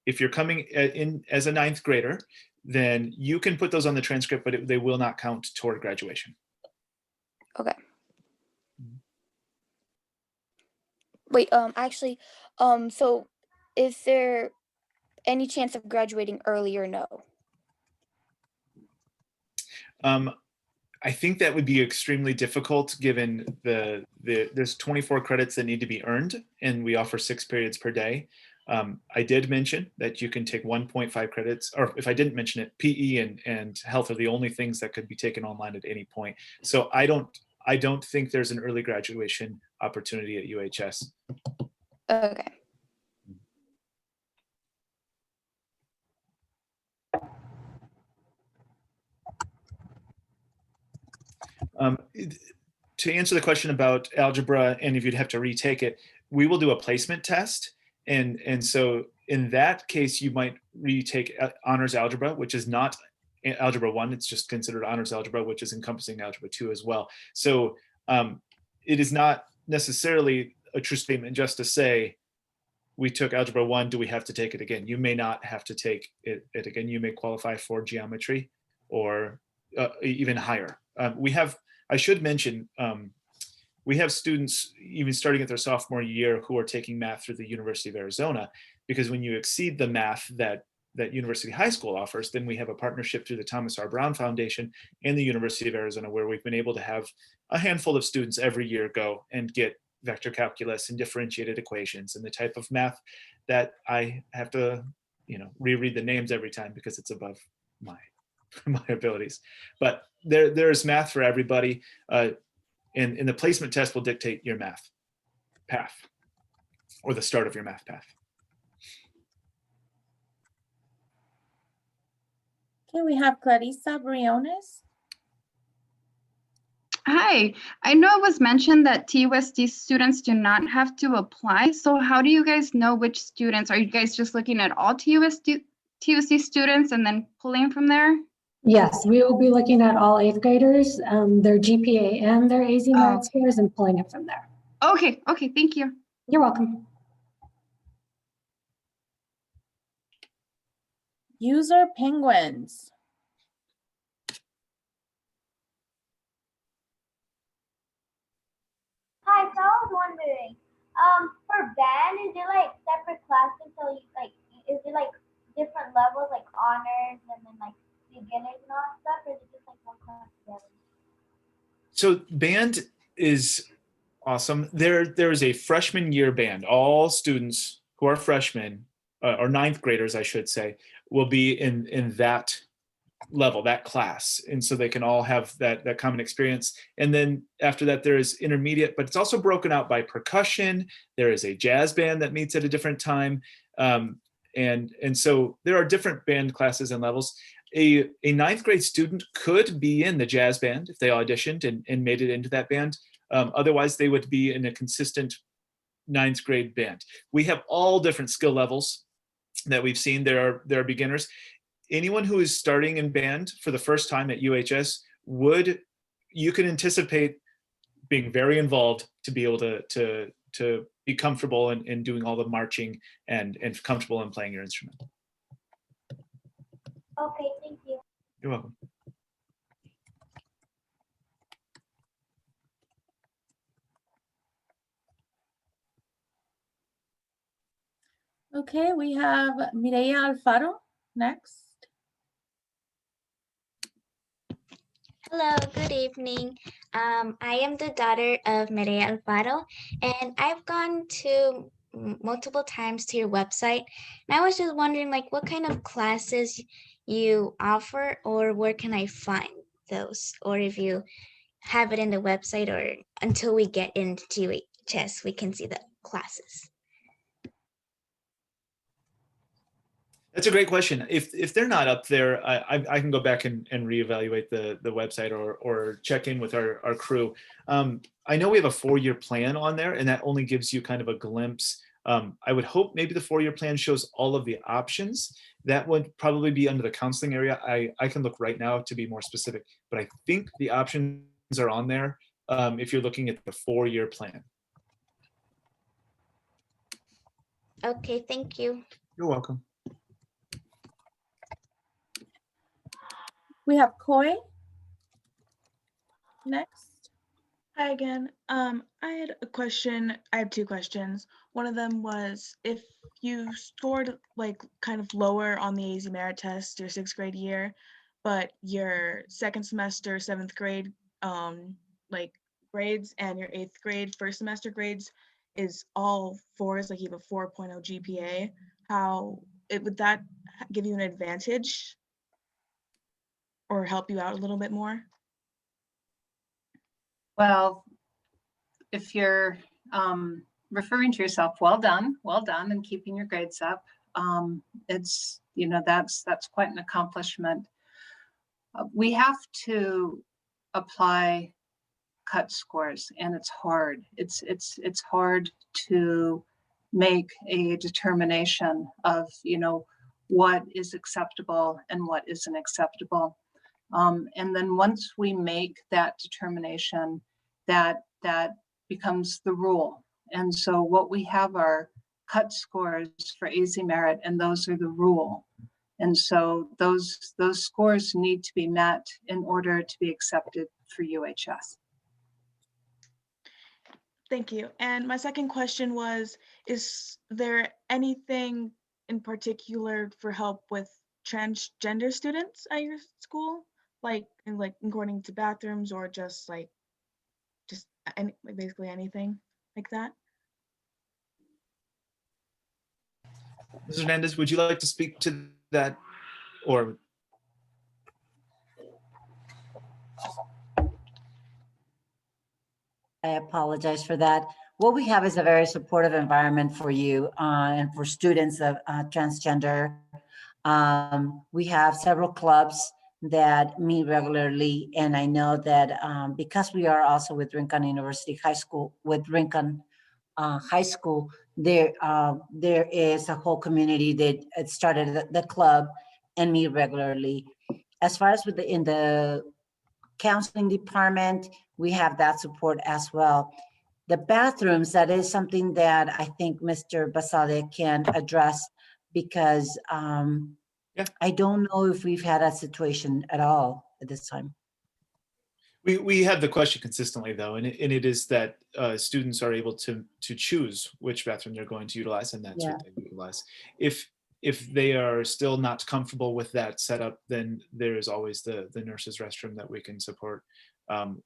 Speaker 2: if you're coming in as a 9th grader, then you can put those on the transcript, but they will not count toward graduation.
Speaker 20: Okay. Wait, actually, so is there any chance of graduating early or no?
Speaker 2: I think that would be extremely difficult given there's 24 credits that need to be earned, and we offer 6 periods per day. I did mention that you can take 1.5 credits, or if I didn't mention it, PE and health are the only things that could be taken online at any point. So I don't think there's an early graduation opportunity at UHS.
Speaker 20: Okay.
Speaker 2: To answer the question about algebra and if you'd have to retake it, we will do a placement test. And so in that case, you might retake honors algebra, which is not algebra 1. It's just considered honors algebra, which is encompassing algebra 2 as well. So it is not necessarily a true statement just to say, we took algebra 1, do we have to take it again? You may not have to take it again. You may qualify for geometry or even higher. I should mention, we have students even starting at their sophomore year who are taking math through the University of Arizona, because when you exceed the math that University High School offers, then we have a partnership through the Thomas R. Brown Foundation and the University of Arizona, where we've been able to have a handful of students every year go and get vector calculus and differentiated equations and the type of math that I have to, reread the names every time because it's above my abilities. But there's math for everybody. And the placement test will dictate your math path or the start of your math path.
Speaker 1: Okay, we have Clarissa Briones.
Speaker 24: Hi, I know it was mentioned that TUSD students do not have to apply. So how do you guys know which students? Are you guys just looking at all TUSD students and then pulling from there?
Speaker 6: Yes, we will be looking at all 8th graders, their GPA and their AZ merit scores, and pulling it from there.
Speaker 24: Okay, thank you.
Speaker 6: You're welcome.
Speaker 1: User Penguins.
Speaker 25: Hi, so I was wondering, for band, is it like separate classes? So is it like different levels, like honors and then like beginners and all that stuff, or is it just like one class together?
Speaker 2: So band is awesome. There is a freshman year band. All students who are freshmen or ninth graders, I should say, will be in that level, that class, and so they can all have that common experience. And then after that, there is intermediate, but it's also broken out by percussion. There is a jazz band that meets at a different time, and so there are different band classes and levels. A ninth grade student could be in the jazz band if they auditioned and made it into that band. Otherwise, they would be in a consistent ninth grade band. We have all different skill levels that we've seen. There are beginners. Anyone who is starting in band for the first time at UHS you can anticipate being very involved to be able to be comfortable in doing all the marching and comfortable in playing your instrument.
Speaker 25: Okay, thank you.
Speaker 2: You're welcome.
Speaker 1: Okay, we have Mireya Alfaro next.
Speaker 3: Hello, good evening. I am the daughter of Maria Alfaro, and I've gone to multiple times to your website. And I was just wondering, like, what kind of classes you offer, or where can I find those? Or if you have it in the website, or until we get into UHS, we can see the classes.
Speaker 2: That's a great question. If they're not up there, I can go back and reevaluate the website or check in with our crew. I know we have a 4-year plan on there, and that only gives you kind of a glimpse. I would hope maybe the 4-year plan shows all of the options. That would probably be under the counseling area. I can look right now to be more specific, but I think the options are on there if you're looking at the 4-year plan.
Speaker 3: Okay, thank you.
Speaker 2: You're welcome.
Speaker 1: We have Koi next.
Speaker 8: Hi again. I had a question. I have 2 questions. One of them was if you scored like kind of lower on the AZ merit test your 6th grade year, but your 2nd semester, 7th grade, like grades and your 8th grade, 1st semester grades is all 4s, like you have a 4.0 GPA, would that give you an advantage or help you out a little bit more?
Speaker 7: Well, if you're referring to yourself, well done, and keeping your grades up. It's, that's quite an accomplishment. We have to apply cut scores, and it's hard. It's hard to make a determination of, what is acceptable and what isn't acceptable. And then once we make that determination, that becomes the rule. And so what we have are cut scores for AZ merit, and those are the rule. And so those scores need to be met in order to be accepted for UHS.
Speaker 8: Thank you. And my second question was, is there anything in particular for help with transgender students at your school? Like according to bathrooms, or just basically anything like that?
Speaker 2: Ms. Hernandez, would you like to speak to that? Or
Speaker 17: I apologize for that. What we have is a very supportive environment for you and for students of transgender. We have several clubs that meet regularly, and I know that because we are also with Rincon University High School, High School, there is a whole community that started the club and meet regularly. As far as in the counseling department, we have that support as well. The bathrooms, that is something that I think Mr. Basale can address, because I don't know if we've had a situation at all at this time.
Speaker 2: we have the question consistently, though, and it is that students are able to choose which bathroom they're going to utilize, and that's what they utilize. If if they are still not comfortable with that setup, then there is always the nurse's restroom that we can support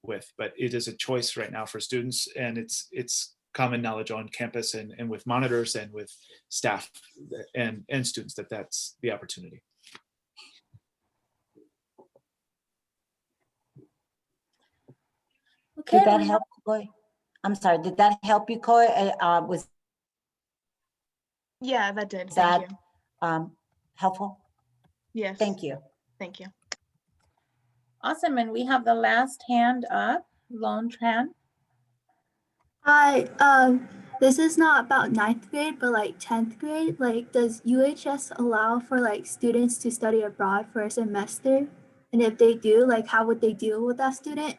Speaker 2: with. But it is a choice right now for students, and it's common knowledge on campus and with monitors and with staff and students that that's the opportunity.
Speaker 1: Okay.
Speaker 17: Did that help, Koi? I'm sorry, did that help you, Koi? Was
Speaker 8: Yeah, that did.
Speaker 17: that
Speaker 8: Thank you.
Speaker 17: helpful?
Speaker 8: Yes.
Speaker 17: Thank you.
Speaker 8: Thank you.
Speaker 1: Awesome. And we have the last hand up, Lone Tran.
Speaker 9: Hi, this is not about ninth grade, but like 10th grade. Like, does UHS allow for like students to study abroad for a semester? And if they do, like, how would they deal with that student?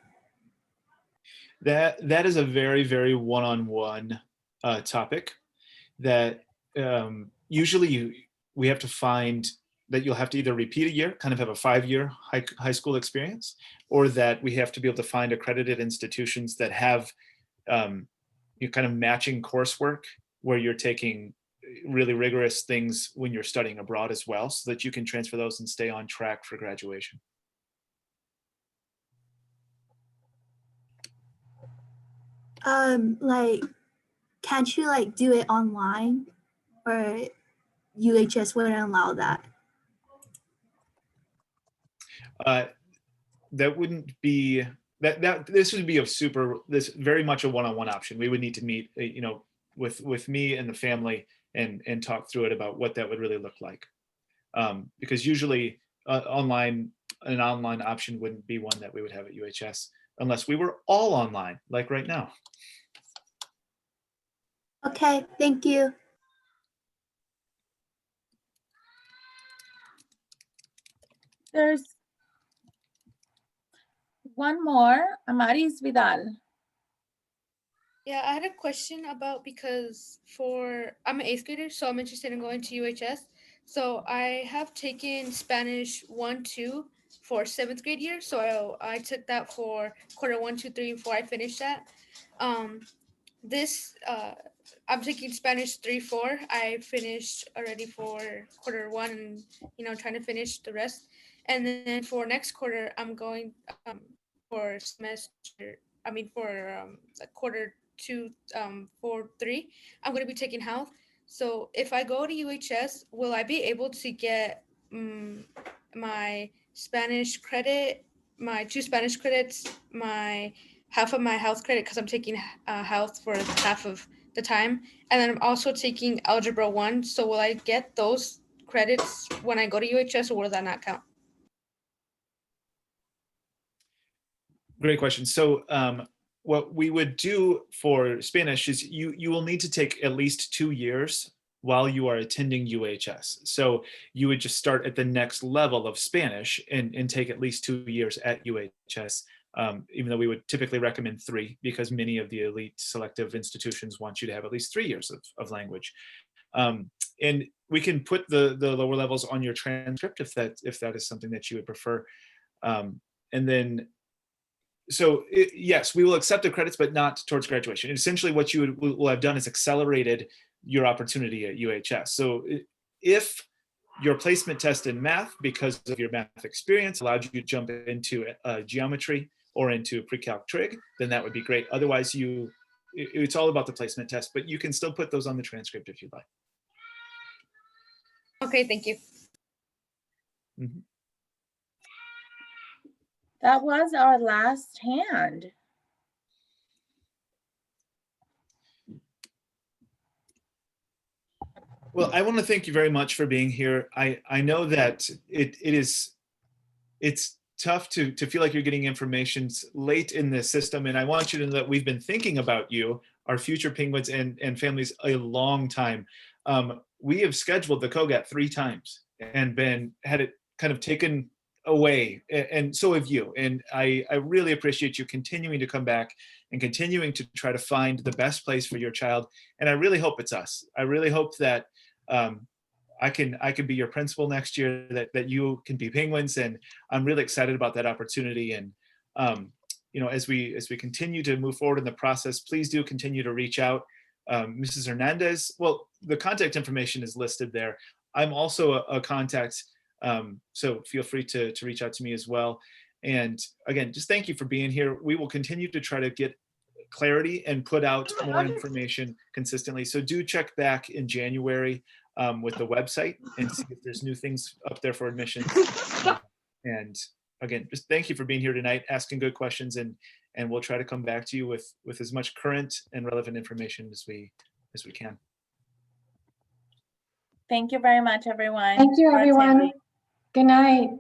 Speaker 2: That is a very, very one-on-one topic that usually we have to find that you'll have to either repeat a year, kind of have a 5-year high school experience, or that we have to be able to find accredited institutions that have you kind of matching coursework where you're taking really rigorous things when you're studying abroad as well, so that you can transfer those and stay on track for graduation.
Speaker 9: Like, can't you like do it online, or UHS wouldn't allow that?
Speaker 2: That wouldn't be this would be this very much a one-on-one option. We would need to meet with me and the family and talk through it about what that would really look like, because usually an online option wouldn't be one that we would have at UHS unless we were all online, like right now.
Speaker 9: Okay, thank you.
Speaker 1: There's one more, Amaris Vidal.
Speaker 10: Yeah, I had a question about, because I'm an 8th grader, so I'm interested in going to UHS. So I have taken Spanish 1, 2 for 7th grade year. So I took that for quarter 1, 2, 3, and 4. I finished that. I'm taking Spanish 3, 4. I finished already for quarter 1, and trying to finish the rest. And then for next quarter, I'm going for quarter 2, 4, 3. I'm going to be taking health. So if I go to UHS, will I be able to get my Spanish credit, my 2 Spanish credits, my half of my health credit, because I'm taking health for half of the time, and then I'm also taking algebra 1. So will I get those credits when I go to UHS, or will that not count?
Speaker 2: Great question. So what we would do for Spanish is you will need to take at least 2 years while you are attending UHS. So you would just start at the next level of Spanish and take at least 2 years at UHS, even though we would typically recommend 3, because many of the elite selective institutions want you to have at least 3 years of language. And we can put the lower levels on your transcript if that is something that you would prefer. And then, so yes, we will accept the credits, but not towards graduation. And essentially what you will have done is accelerated your opportunity at UHS. So if your placement test in math, because of your math experience, allowed you to jump into geometry or into pre-calc trig, then that would be great. Otherwise, it's all about the placement test, but you can still put those on the transcript if you'd like.
Speaker 10: Okay, thank you.
Speaker 2: Mm-hmm.
Speaker 1: That was our last hand.
Speaker 2: Well, I want to thank you very much for being here. I know that it's tough to feel like you're getting information late in the system, and I want you to know that we've been thinking about you, our future penguins and families, a long time. We have scheduled the COGAT 3 times and had it kind of taken away, and so have you. And I really appreciate you continuing to come back and continuing to try to find the best place for your child. And I really hope it's us. I really hope that I can be your principal next year, that you can be penguins, and I'm really excited about that opportunity. And as we continue to move forward in the process, please do continue to reach out. Mrs. Hernandez, well, the contact information is listed there. I'm also a contact, so feel free to reach out to me as well. And again, just thank you for being here. We will continue to try to get clarity and put out more information consistently. So do check back in January with the website and see if there's new things up there for admissions. And again, just thank you for being here tonight, asking good questions, and we'll try to come back to you with as much current and relevant information as we can.
Speaker 1: Thank you very much, everyone.
Speaker 6: Thank you,
Speaker 1: for
Speaker 6: everyone.
Speaker 1: attending.
Speaker 6: Good night.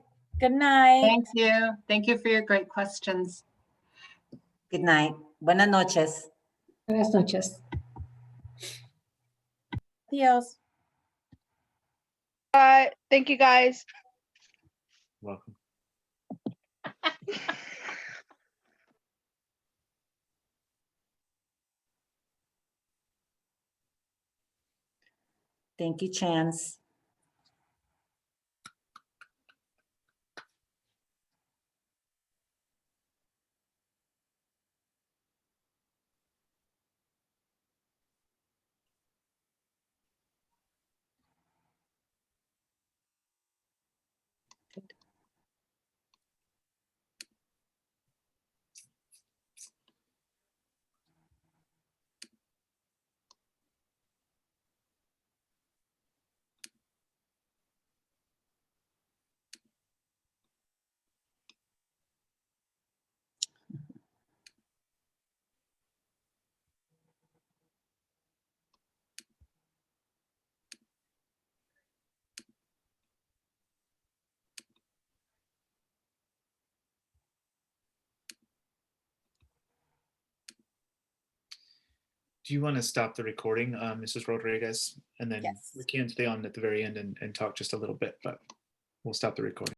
Speaker 1: Good night.
Speaker 7: Thank you. Thank you for your great questions.
Speaker 17: Good night. Buenas noches.
Speaker 6: Buenas noches.
Speaker 1: Adios.
Speaker 5: Thank you, guys.
Speaker 2: Welcome.
Speaker 17: Thank you, Chance.
Speaker 2: Do you want to stop the recording, Mrs. Rodriguez? And then we can stay on at the very end and talk just a little bit, but we'll stop the recording.